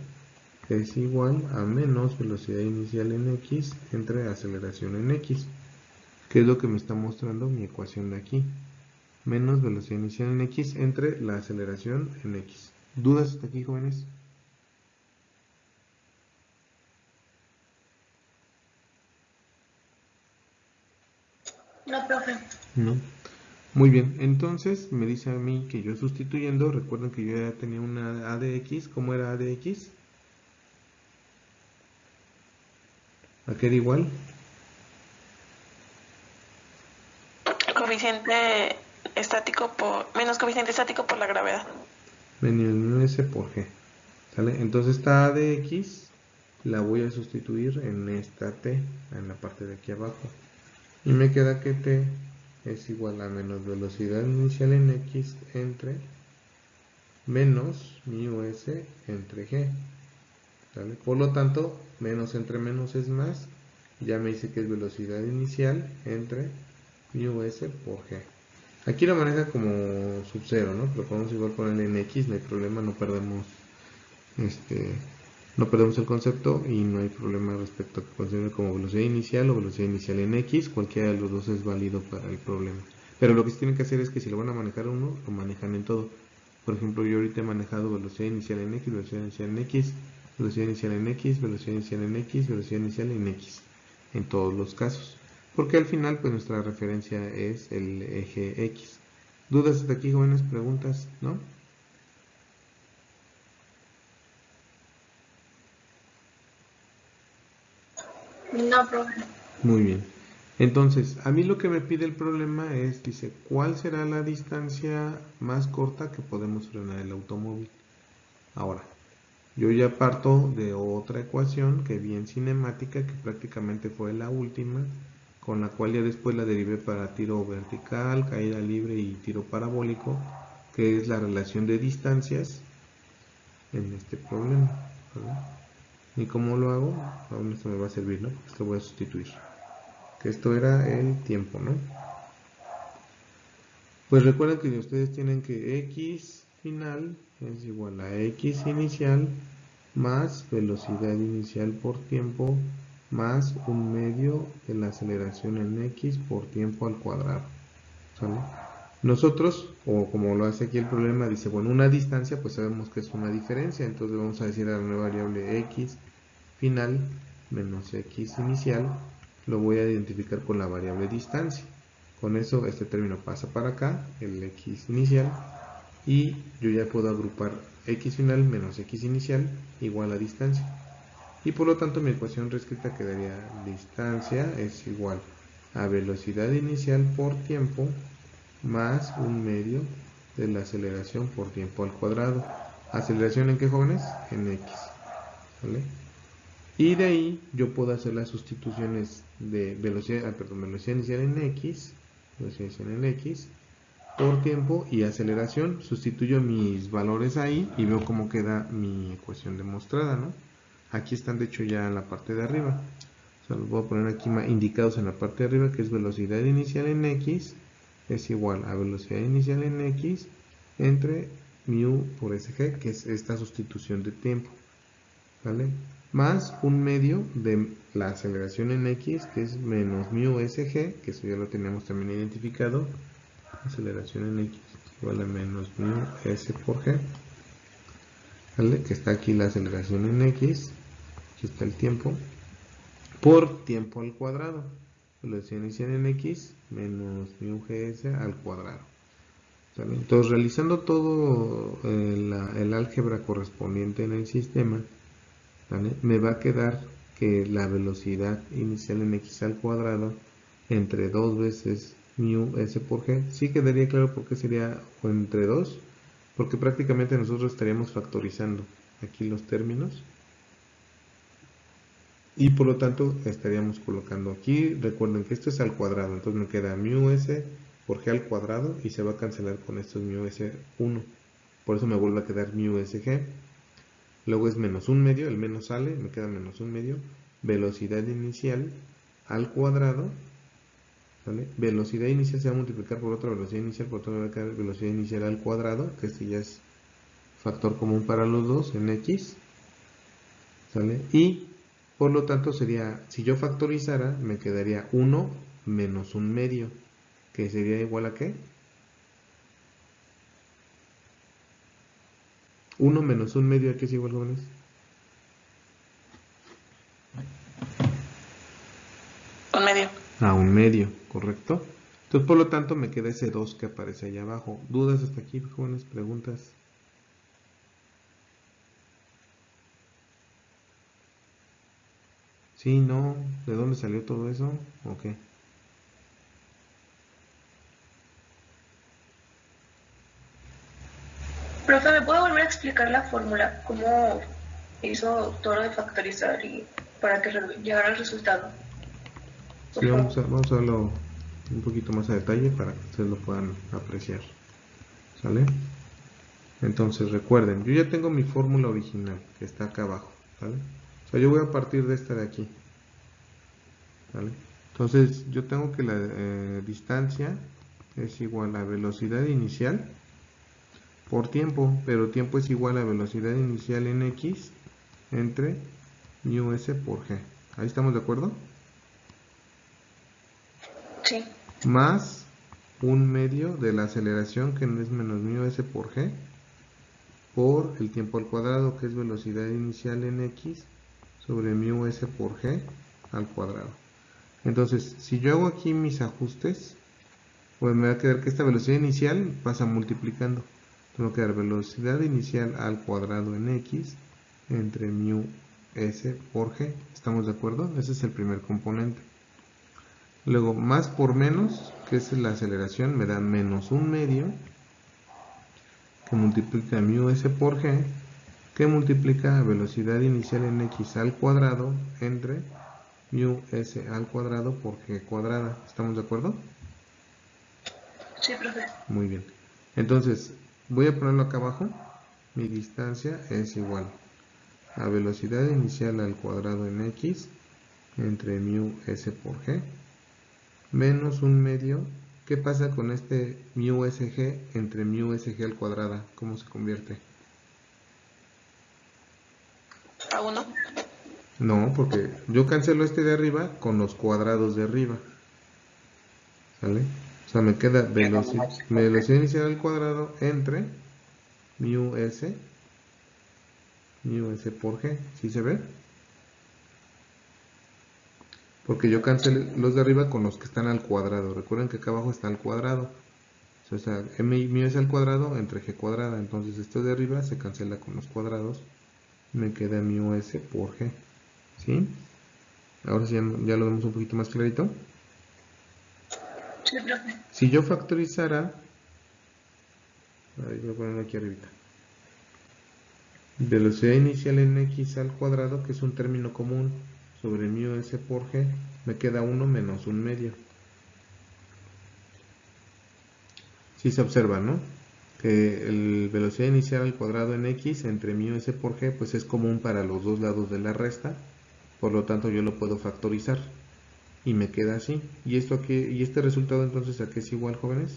es igual a menos velocidad inicial en x entre aceleración en x, que es lo que me está mostrando mi ecuación de aquí. Menos velocidad inicial en x entre la aceleración en x. ¿Dudas hasta aquí, jóvenes? No, profe. No. Muy bien, entonces me dice a mí que yo sustituyendo, recuerden que yo ya tenía una a de x. ¿Cómo era a de x? ¿A qué era igual? Coeficiente estático menos coeficiente estático por la gravedad. Menos s por g. ¿Sale? Entonces esta a de x la voy a sustituir en esta t, en la parte de aquí abajo. Y me queda que t es igual a menos velocidad inicial en x entre menos mu s entre g. ¿Sale? Por lo tanto, menos entre menos es más. Ya me dice que es velocidad inicial entre mu s por g. Aquí lo maneja como sub 0, ¿no? Pero podemos igual ponerle en x, no hay problema, no perdemos el concepto y no hay problema respecto a que considere como velocidad inicial o velocidad inicial en x. Cualquiera de los dos es válido para el problema. Pero lo que sí tienen que hacer es que si lo van a manejar uno, lo manejan en todo. Por ejemplo, yo ahorita he manejado velocidad inicial en x, velocidad inicial en x, velocidad inicial en x, velocidad inicial en x, velocidad inicial en x, en todos los casos. Porque al final, pues nuestra referencia es el eje x. ¿Dudas hasta aquí, jóvenes? ¿Preguntas? ¿No? No, profe. Muy bien. Entonces, a mí lo que me pide el problema es, dice, ¿cuál será la distancia más corta que podemos frenar el automóvil? Ahora, yo ya parto de otra ecuación que vi en cinemática, que prácticamente fue la última con la cual ya después la derivé para tiro vertical, caída libre y tiro parabólico, que es la relación de distancias en este problema, ¿vale? ¿Y cómo lo hago? Aún esto me va a servir, ¿no? Porque esto voy a sustituir. Que esto era el tiempo, ¿no? Pues recuerden que ustedes tienen que x final es igual a x inicial más velocidad inicial por tiempo más un medio de la aceleración en x por tiempo al cuadrado, ¿sale? Nosotros, o como lo hace aquí el problema, dice, bueno, una distancia, pues sabemos que es una diferencia, entonces vamos a decir a la nueva variable x final menos x inicial, lo voy a identificar con la variable distancia. Con eso este término pasa para acá, el x inicial, y yo ya puedo agrupar x final menos x inicial igual a distancia. Y por lo tanto mi ecuación reescrita quedaría distancia es igual a velocidad inicial por tiempo más un medio de la aceleración por tiempo al cuadrado. ¿Aceleración en qué, jóvenes? En x, ¿vale? Y de ahí yo puedo hacer las sustituciones de velocidad inicial en x, por tiempo y aceleración. Sustituyo mis valores ahí y veo cómo queda mi ecuación demostrada, ¿no? Aquí están de hecho ya en la parte de arriba. O sea, los voy a poner aquí indicados en la parte de arriba, que es velocidad inicial en x es igual a velocidad inicial en x entre mu por sg, que es esta sustitución de tiempo, ¿vale? Más un medio de la aceleración en x, que es menos mu sg, que eso ya lo tenemos también identificado, aceleración en x igual a menos mu s por g, ¿vale? Que está aquí la aceleración en x, aquí está el tiempo, por tiempo al cuadrado, velocidad inicial en x menos mu gs al cuadrado, ¿vale? Entonces, realizando todo el álgebra correspondiente en el sistema, ¿vale? Me va a quedar que la velocidad inicial en x al cuadrado entre 2 veces mu s por g, sí quedaría claro por qué sería entre 2, porque prácticamente nosotros estaríamos factorizando aquí los términos y por lo tanto estaríamos colocando aquí, recuerden que esto es al cuadrado, entonces me queda mu s por g al cuadrado y se va a cancelar con estos mu s1, por eso me vuelve a quedar mu sg. Luego es menos un medio, el menos sale, me queda menos un medio, velocidad inicial al cuadrado, ¿vale? Velocidad inicial se va a multiplicar por otra velocidad inicial, por tanto me va a quedar velocidad inicial al cuadrado, que este ya es factor común para los dos en x, ¿sale? Y por lo tanto sería, si yo factorizara, me quedaría 1 menos un medio, que sería igual a ¿qué? 1 menos un medio, ¿a qué es igual, jóvenes? Un medio. A un medio, ¿correcto? Entonces, por lo tanto, me queda ese 2 que aparece allá abajo. ¿Dudas hasta aquí, jóvenes? ¿Preguntas? ¿Sí? ¿No? ¿De dónde salió todo eso? ¿O qué? Profe, ¿me puede volver a explicar la fórmula? ¿Cómo hizo todo lo de factorizar y para que llegara al resultado? Sí, vamos a verlo un poquito más a detalle para que ustedes lo puedan apreciar. ¿Sale? Entonces recuerden, yo ya tengo mi fórmula original que está acá abajo. ¿Sale? O sea, yo voy a partir de esta de aquí. ¿Vale? Entonces yo tengo que la distancia es igual a velocidad inicial por tiempo, pero tiempo es igual a velocidad inicial en x entre mu s por g. ¿Ahí estamos de acuerdo? Sí. Más un medio de la aceleración, que es menos mu s por g, por el tiempo al cuadrado, que es velocidad inicial en x sobre mu s por g al cuadrado. Entonces, si yo hago aquí mis ajustes, pues me va a quedar que esta velocidad inicial pasa multiplicando. Tengo que dar velocidad inicial al cuadrado en x entre mu s por g. ¿Estamos de acuerdo? Ese es el primer componente. Luego, más por menos, que es la aceleración, me da menos un medio, que multiplica mu s por g, que multiplica velocidad inicial en x al cuadrado entre mu s al cuadrado por g cuadrada. ¿Estamos de acuerdo? Sí, profe. Muy bien. Entonces, voy a ponerlo acá abajo. Mi distancia es igual a velocidad inicial al cuadrado en x entre mu s por g menos un medio. ¿Qué pasa con este mu sg entre mu sg al cuadrado? ¿Cómo se convierte? A 1. No, porque yo cancelo este de arriba con los cuadrados de arriba. ¿Sale? O sea, me queda velocidad inicial al cuadrado entre mu s por g. ¿Sí se ve? Porque yo cancelé los de arriba con los que están al cuadrado. Recuerden que acá abajo está al cuadrado. O sea, mu s al cuadrado entre g cuadrada. Entonces esto de arriba se cancela con los cuadrados. Me queda mu s por g. ¿Sí? Ahora sí ya lo vemos un poquito más clarito. Sí, profe. Si yo factorizara, voy a ponerlo aquí arribita. Velocidad inicial en x al cuadrado, que es un término común, sobre mu s por g, me queda 1 menos un medio. Si se observa, ¿no? Que el velocidad inicial al cuadrado en x entre mu s por g, pues es común para los dos lados de la resta, por lo tanto yo lo puedo factorizar y me queda así. ¿Y esto aquí, y este resultado entonces a qué es igual, jóvenes?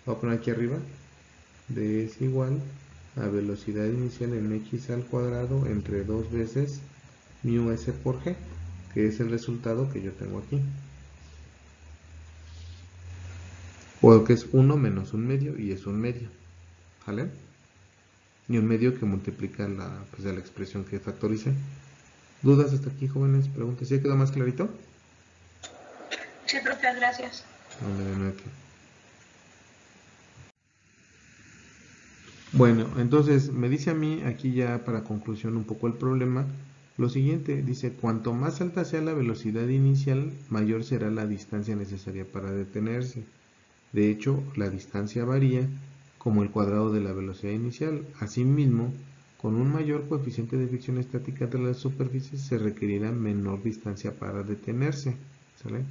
Voy a poner aquí arriba, d es igual a velocidad inicial en x al cuadrado entre 2 veces mu s por g, que es el resultado que yo tengo aquí. O que es 1 menos un medio y es un medio. ¿Vale? Y un medio que multiplica pues, la expresión que factoricé. ¿Dudas hasta aquí, jóvenes? Preguntas. ¿Sí quedó más clarito? Sí, profe, gracias. Aquí. Bueno, entonces me dice a mí, aquí ya para conclusión un poco el problema, lo siguiente, dice, cuanto más alta sea la velocidad inicial, mayor será la distancia necesaria para detenerse. De hecho, la distancia varía como el cuadrado de la velocidad inicial. Asimismo, con un mayor coeficiente de fricción estática entre las superficies, se requerirá menor distancia para detenerse. ¿Sale?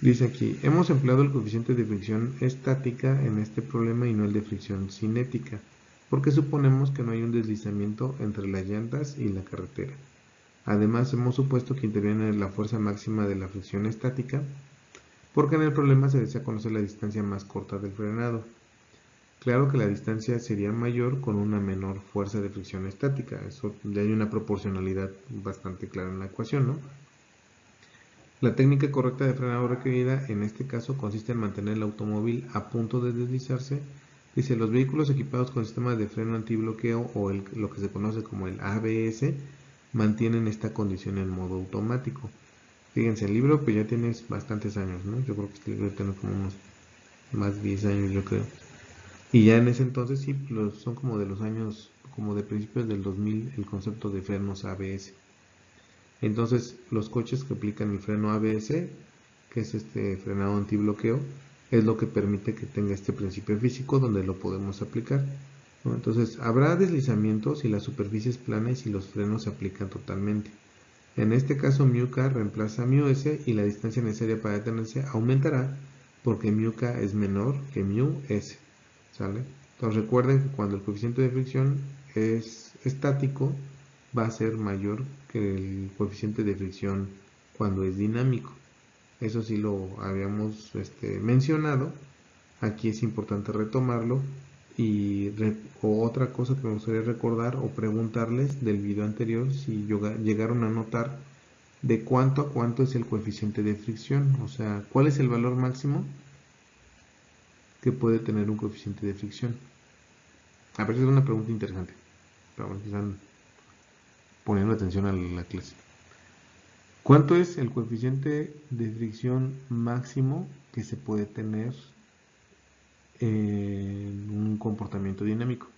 Dice aquí, hemos empleado el coeficiente de fricción estática en este problema y no el de fricción cinética, porque suponemos que no hay un deslizamiento entre las llantas y la carretera. Además, hemos supuesto que interviene la fuerza máxima de la fricción estática, porque en el problema se desea conocer la distancia más corta del frenado. Claro que la distancia sería mayor con una menor fuerza de fricción estática, eso ya hay una proporcionalidad bastante clara en la ecuación, ¿no? La técnica correcta de frenado requerida en este caso consiste en mantener el automóvil a punto de deslizarse. Dice, los vehículos equipados con sistemas de freno antibloqueo o lo que se conoce como el ABS mantienen esta condición en modo automático. Fíjense, el libro pues ya tiene bastantes años, ¿no? Yo creo que este libro tiene como unos más de 10 años, yo creo. Y ya en ese entonces sí, son como de los años, como de principios del 2000, el concepto de frenos ABS. Entonces, los coches que aplican el freno ABS, que es este frenado antibloqueo, es lo que permite que tenga este principio físico donde lo podemos aplicar, ¿no? Entonces, habrá deslizamientos si la superficie es plana y si los frenos se aplican totalmente. En este caso, μk reemplaza μs y la distancia necesaria para detenerse aumentará porque μk es menor que μs. ¿Sale? Entonces recuerden que cuando el coeficiente de fricción es estático, va a ser mayor que el coeficiente de fricción cuando es dinámico. Eso sí lo habíamos mencionado. Aquí es importante retomarlo. Y otra cosa que me gustaría recordar o preguntarles del video anterior, si llegaron a notar de cuánto a cuánto es el coeficiente de fricción, o sea, cuál es el valor máximo que puede tener un coeficiente de fricción. A ver, es una pregunta interesante, pero están poniendo atención a la clase. ¿Cuánto es el coeficiente de fricción máximo que se puede tener en un comportamiento dinámico?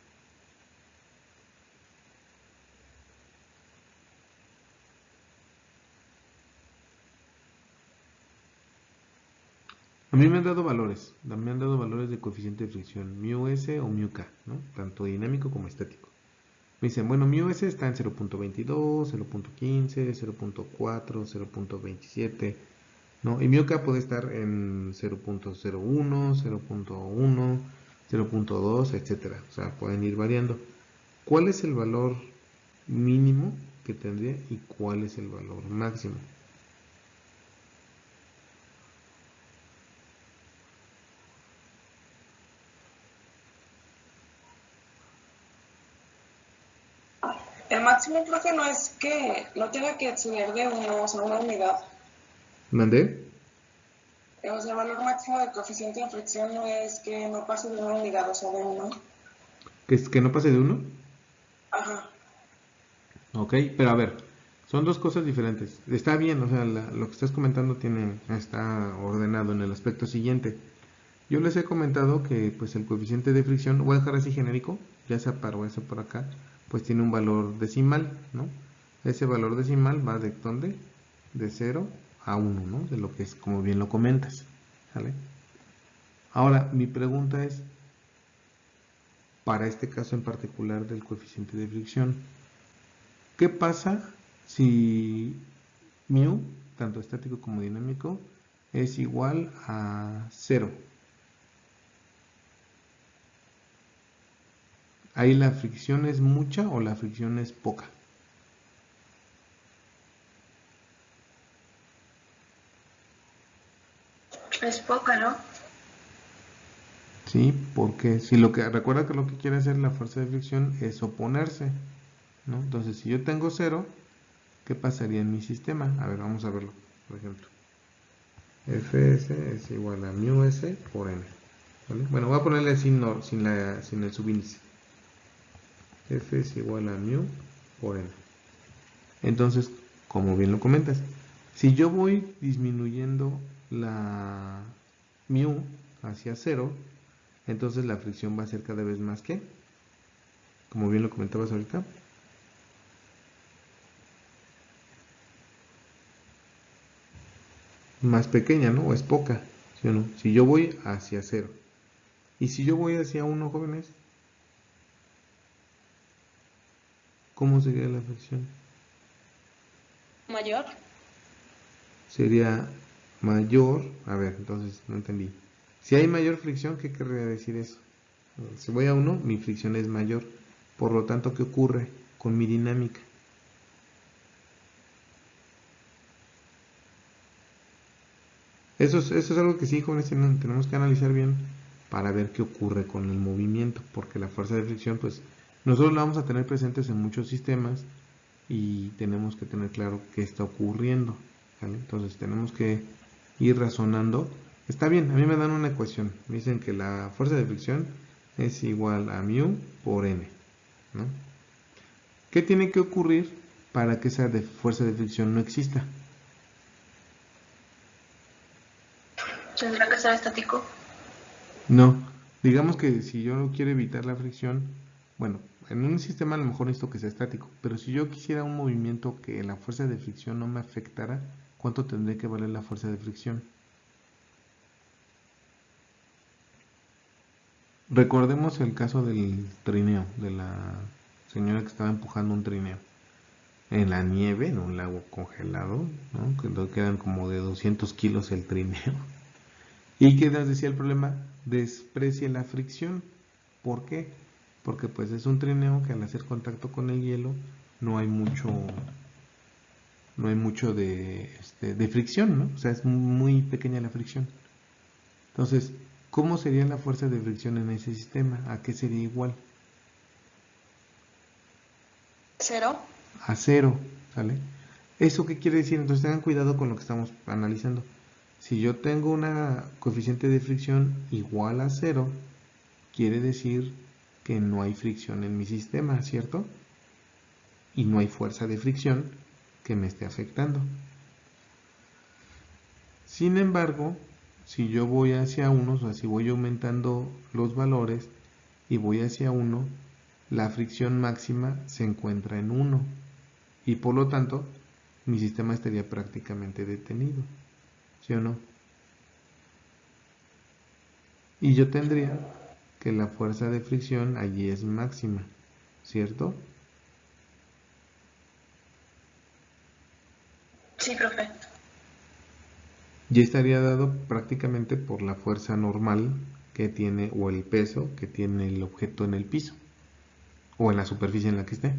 A mí me han dado valores, de coeficiente de fricción, μs o μk, ¿no? Tanto dinámico como estático. Me dicen, bueno, mi US está en 0.22, 0.15, 0.4, 0.27, ¿no? Y mi OK puede estar en 0.01, 0.1, 0.2, etcétera. O sea, pueden ir variando. ¿Cuál es el valor mínimo que tendría y cuál es el valor máximo? El máximo, profe, no es que no tenga que exceder de uno, o sea, una unidad. ¿Mandé? O sea, el valor máximo del coeficiente de fricción no es que no pase de una unidad, o sea, de uno. ¿Que no pase de 1? Ajá. Ok, pero a ver, son dos cosas diferentes. Está bien, o sea, lo que estás comentando está ordenado en el aspecto siguiente. Yo les he comentado que pues el coeficiente de fricción, voy a dejar así genérico, ya sea para o sea por acá, pues tiene un valor decimal, ¿no? Ese valor decimal va de ¿dónde? De 0 a 1, ¿no? De lo que es, como bien lo comentas, ¿vale? Ahora, mi pregunta es, para este caso en particular del coeficiente de fricción, ¿qué pasa si mu, tanto estático como dinámico, es igual a 0? ¿Ahí la fricción es mucha o la fricción es poca? Es poca, ¿no? Sí, porque si recuerda que lo que quiere hacer la fuerza de fricción es oponerse, ¿no? Entonces, si yo tengo 0, ¿qué pasaría en mi sistema? A ver, vamos a verlo, por ejemplo. Fs es igual a mu s por n, ¿vale? Bueno, voy a ponerle sin el subíndice. F es igual a mu por n. Entonces, como bien lo comentas, si yo voy disminuyendo la mu hacia 0, entonces la fricción va a ser cada vez más que, como bien lo comentabas ahorita, más pequeña, ¿no? O es poca, ¿sí o no? Si yo voy hacia 0. Y si yo voy hacia 1, jóvenes, ¿cómo sería la fricción? Mayor. Sería mayor, a ver, entonces no entendí. Si hay mayor fricción, ¿qué querría decir eso? Si voy a 1, mi fricción es mayor. Por lo tanto, ¿qué ocurre con mi dinámica? Eso es algo que sí, jóvenes, tenemos que analizar bien para ver qué ocurre con el movimiento, porque la fuerza de fricción, pues, nosotros la vamos a tener presentes en muchos sistemas y tenemos que tener claro qué está ocurriendo, ¿vale? Entonces tenemos que ir razonando. Está bien, a mí me dan una ecuación, me dicen que la fuerza de fricción es igual a mu por n, ¿no? ¿Qué tiene que ocurrir para que esa fuerza de fricción no exista? Tendrá que ser estático. No, digamos que si yo quiero evitar la fricción, bueno, en un sistema a lo mejor necesito que sea estático, pero si yo quisiera un movimiento que la fuerza de fricción no me afectara, ¿cuánto tendría que valer la fuerza de fricción? Recordemos el caso del trineo, de la señora que estaba empujando un trineo en la nieve, en un lago congelado, ¿no? Que quedan como de 200 kilos el trineo. ¿Y qué nos decía el problema? Desprecie la fricción. ¿Por qué? Porque pues es un trineo que al hacer contacto con el hielo no hay mucho de fricción, ¿no? O sea, es muy pequeña la fricción. Entonces, ¿cómo sería la fuerza de fricción en ese sistema? ¿A qué sería igual? 0. A 0, ¿sale? ¿Eso qué quiere decir? Entonces tengan cuidado con lo que estamos analizando. Si yo tengo una coeficiente de fricción igual a 0, quiere decir que no hay fricción en mi sistema, ¿cierto? Y no hay fuerza de fricción que me esté afectando. Sin embargo, si yo voy hacia 1, o sea, si voy aumentando los valores y voy hacia 1, la fricción máxima se encuentra en 1 y por lo tanto mi sistema estaría prácticamente detenido, ¿sí o no? Y yo tendría que la fuerza de fricción allí es máxima, ¿cierto? ya estaría dado prácticamente por la fuerza normal que tiene o el peso que tiene el objeto en el piso o en la superficie en la que esté.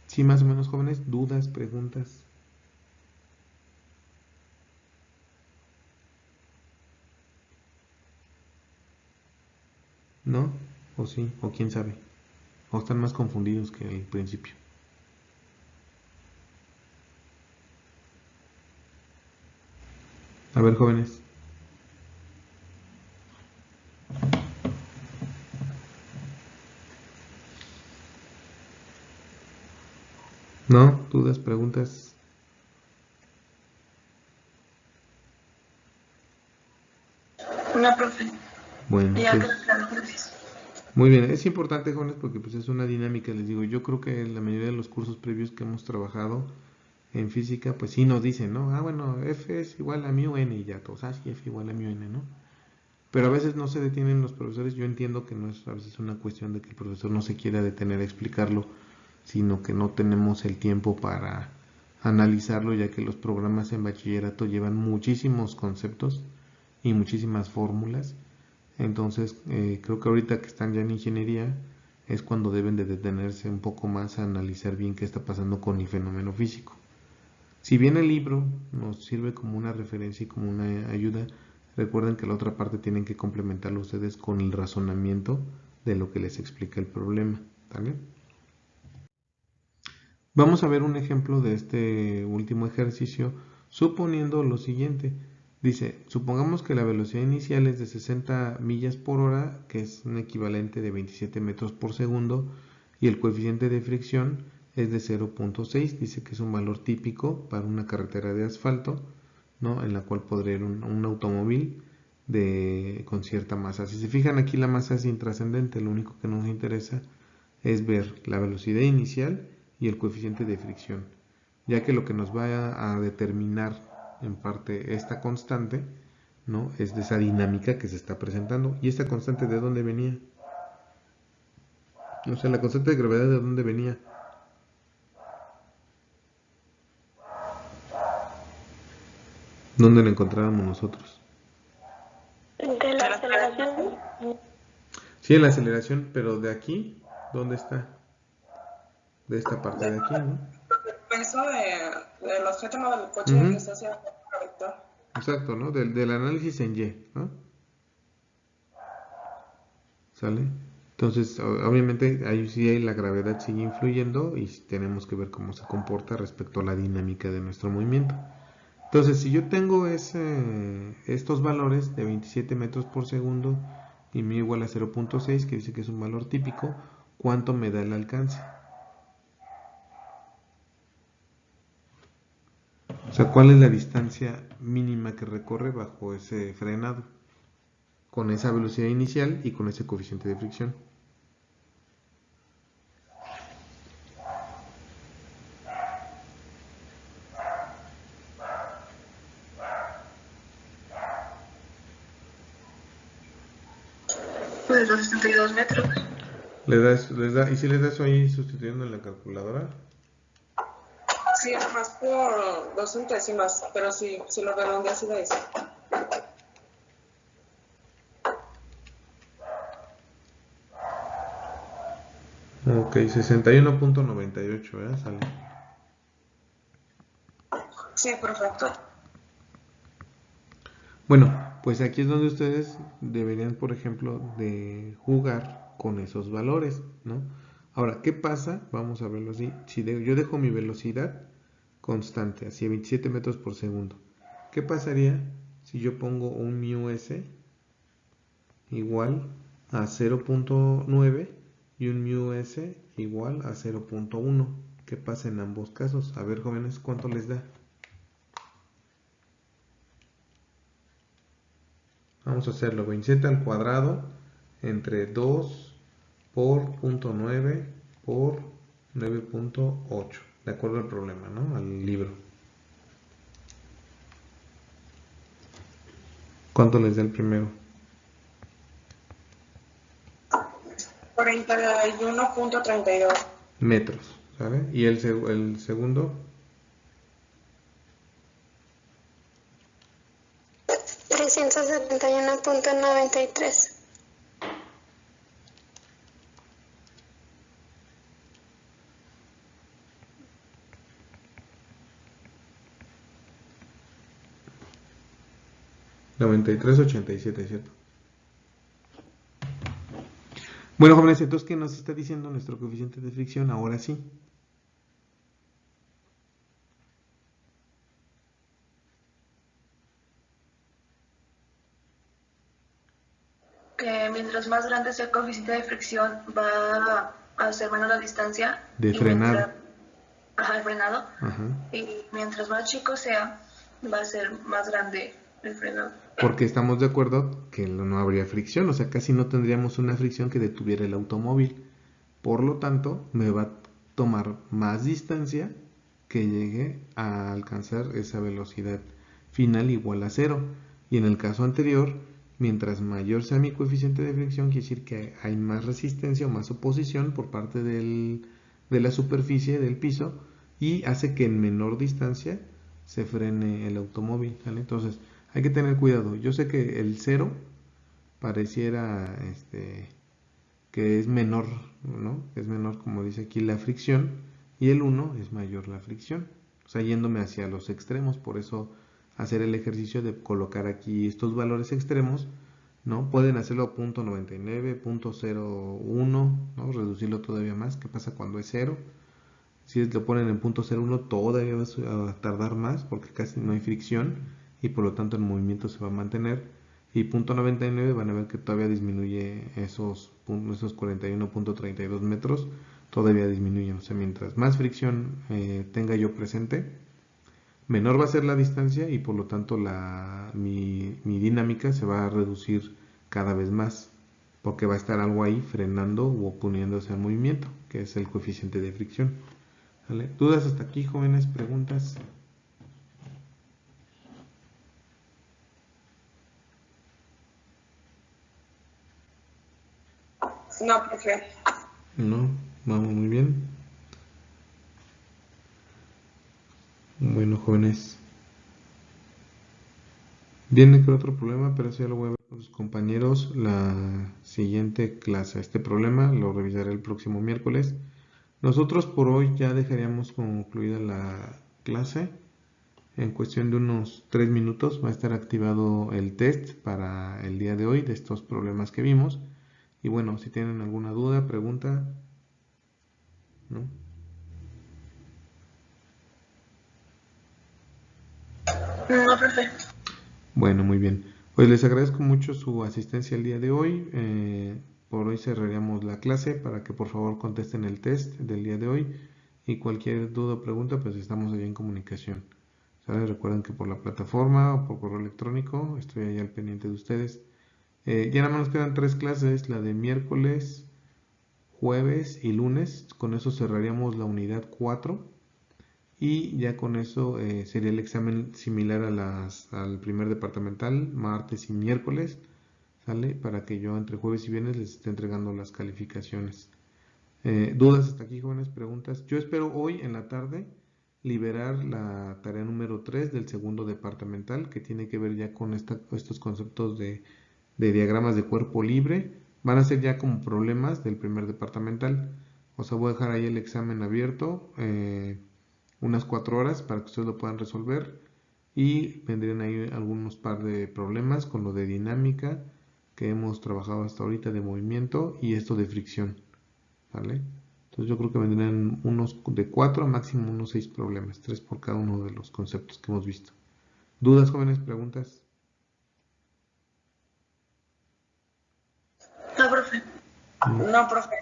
¿Sí, más o menos, jóvenes? ¿Dudas, preguntas? ¿No? ¿O sí? ¿O quién sabe? ¿O están más confundidos que al principio? A ver, jóvenes. ¿No? ¿Dudas, preguntas? No, profe. Bueno, Ya pues quedó claro, gracias. muy bien. Es importante, jóvenes, porque pues es una dinámica, les digo. Yo creo que la mayoría de los cursos previos que hemos trabajado en física, pues sí nos dicen, ¿no? Ah, bueno, F es igual a mu n y ya todos, ah, sí, F igual a mu n, ¿no? Pero a veces no se detienen los profesores. Yo entiendo que no es a veces una cuestión de que el profesor no se quiera detener a explicarlo, sino que no tenemos el tiempo para analizarlo, ya que los programas en bachillerato llevan muchísimos conceptos y muchísimas fórmulas. Entonces, creo que ahorita que están ya en ingeniería es cuando deben de detenerse un poco más a analizar bien qué está pasando con el fenómeno físico. Si bien el libro nos sirve como una referencia y como una ayuda, recuerden que la otra parte tienen que complementarlo ustedes con el razonamiento de lo que les explica el problema. ¿Vale? Vamos a ver un ejemplo de este último ejercicio suponiendo lo siguiente. Dice, supongamos que la velocidad inicial es de 60 millas por hora, que es un equivalente de 27 metros por segundo, y el coeficiente de fricción es de 0.6. Dice que es un valor típico para una carretera de asfalto, ¿no? En la cual podría ir un automóvil con cierta masa. Si se fijan aquí, la masa es intrascendente, lo único que nos interesa es ver la velocidad inicial y el coeficiente de fricción, ya que lo que nos va a determinar en parte esta constante, ¿no? Es de esa dinámica que se está presentando. ¿Y esta constante de dónde venía? O sea, la constante de gravedad de dónde venía. ¿Dónde la encontrábamos nosotros? De la aceleración. Sí, en la aceleración, pero de aquí, ¿dónde está? De esta parte de aquí, ¿no? El peso del objeto, no del coche que está hacia el vector. Exacto, ¿no? Del análisis en Y, ¿no? ¿Sale? Entonces, obviamente, ahí sí la gravedad sigue influyendo y tenemos que ver cómo se comporta respecto a la dinámica de nuestro movimiento. Entonces, si yo tengo estos valores de 27 metros por segundo y mi igual a 0.6, que dice que es un valor típico, ¿cuánto me da el alcance? O sea, ¿cuál es la distancia mínima que recorre bajo ese frenado? Con esa velocidad inicial y con ese coeficiente de fricción. Pues 272 metros. ¿Y si les das ahí sustituyendo en la calculadora? Sí, más por 2 centésimas, pero si lo redondeas sí lo dice. Ok, 61.98, ¿verdad? Sale. Sí, perfecto. Bueno, pues aquí es donde ustedes deberían, por ejemplo, de jugar con esos valores, ¿no? Ahora, ¿qué pasa? Vamos a verlo así. Si yo dejo mi velocidad constante, así a 27 metros por segundo, ¿qué pasaría si yo pongo un mu s igual a 0.9 y un mu s igual a 0.1? ¿Qué pasa en ambos casos? A ver, jóvenes, ¿cuánto les da? Vamos a hacerlo, 27 al cuadrado entre 2 por 0.9 por 9.8, de acuerdo al problema, ¿no? Al libro. ¿Cuánto les da el primero? 41.32 metros, ¿sale? ¿Y el segundo? 371.93. $93.87, ¿cierto? Bueno, jóvenes, entonces, ¿qué nos está diciendo nuestro coeficiente de fricción? Ahora sí. Que mientras más grande sea el coeficiente de fricción, va a ser menos la distancia. De y frenado. El frenado. Ajá. Y mientras más chico sea, va a ser más grande el frenado. Porque estamos de acuerdo que no habría fricción, o sea, casi no tendríamos una fricción que detuviera el automóvil. Por lo tanto, me va a tomar más distancia que llegue a alcanzar esa velocidad final igual a 0. Y en el caso anterior, mientras mayor sea mi coeficiente de fricción, quiere decir que hay más resistencia o más oposición por parte de la superficie del piso y hace que en menor distancia se frene el automóvil, ¿vale? Entonces, hay que tener cuidado. Yo sé que el 0 pareciera que es menor, ¿no? Es menor, como dice aquí, la fricción, y el 1 es mayor la fricción. O sea, yéndome hacia los extremos, por eso hacer el ejercicio de colocar aquí estos valores extremos, ¿no? Pueden hacerlo a .99, .01, ¿no? Reducirlo todavía más. ¿Qué pasa cuando es 0? Si lo ponen en .01 todavía va a tardar más porque casi no hay fricción y por lo tanto el movimiento se va a mantener. Y .99 van a ver que todavía disminuye esos 41.32 metros, todavía disminuyen. O sea, mientras más fricción tenga yo presente, menor va a ser la distancia y por lo tanto mi dinámica se va a reducir cada vez más porque va a estar algo ahí frenando o oponiéndose al movimiento, que es el coeficiente de fricción. ¿Vale? ¿Dudas hasta aquí, jóvenes? ¿Preguntas? No, profe. No, vamos muy bien. Bueno, jóvenes. Viene con otro problema, pero eso ya lo voy a ver con sus compañeros la siguiente clase. Este problema lo revisaré el próximo miércoles. Nosotros por hoy ya dejaríamos concluida la clase. En cuestión de unos 3 minutos va a estar activado el test para el día de hoy de estos problemas que vimos. Y bueno, si tienen alguna duda, pregunta, ¿no? No, profe. Bueno, muy bien. Pues les agradezco mucho su asistencia el día de hoy. Por hoy cerraríamos la clase para que por favor contesten el test del día de hoy. Y cualquier duda o pregunta, pues estamos ahí en comunicación. ¿Sale? Recuerden que por la plataforma o por correo electrónico estoy ahí al pendiente de ustedes. Ya nada más nos quedan 3 clases, la de miércoles, jueves y lunes. Con eso cerraríamos la unidad 4. Y ya con eso sería el examen similar al primer departamental, martes y miércoles, ¿sale? Para que yo entre jueves y viernes les esté entregando las calificaciones. ¿Dudas hasta aquí, jóvenes? ¿Preguntas? Yo espero hoy en la tarde liberar la tarea número 3 del segundo departamental, que tiene que ver ya con estos conceptos de diagramas de cuerpo libre. Van a ser ya como problemas del primer departamental. O sea, voy a dejar ahí el examen abierto. Unas 4 horas para que ustedes lo puedan resolver y vendrían ahí algunos par de problemas con lo de dinámica que hemos trabajado hasta ahorita, de movimiento, y esto de fricción, ¿vale? Entonces yo creo que vendrían unos de 4 máximo unos 6 problemas, 3 por cada uno de los conceptos que hemos visto. ¿Dudas, jóvenes? ¿Preguntas? No, profe. No, profe.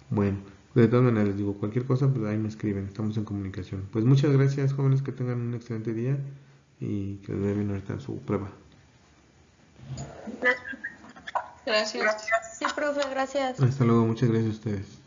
Bueno, de todas maneras les digo, cualquier cosa, pues ahí me escriben, estamos en comunicación. Pues muchas gracias, jóvenes, que tengan un excelente día y que les vaya bien ahorita en su prueba. Gracias. Sí, profe, gracias. Hasta luego, muchas gracias a ustedes.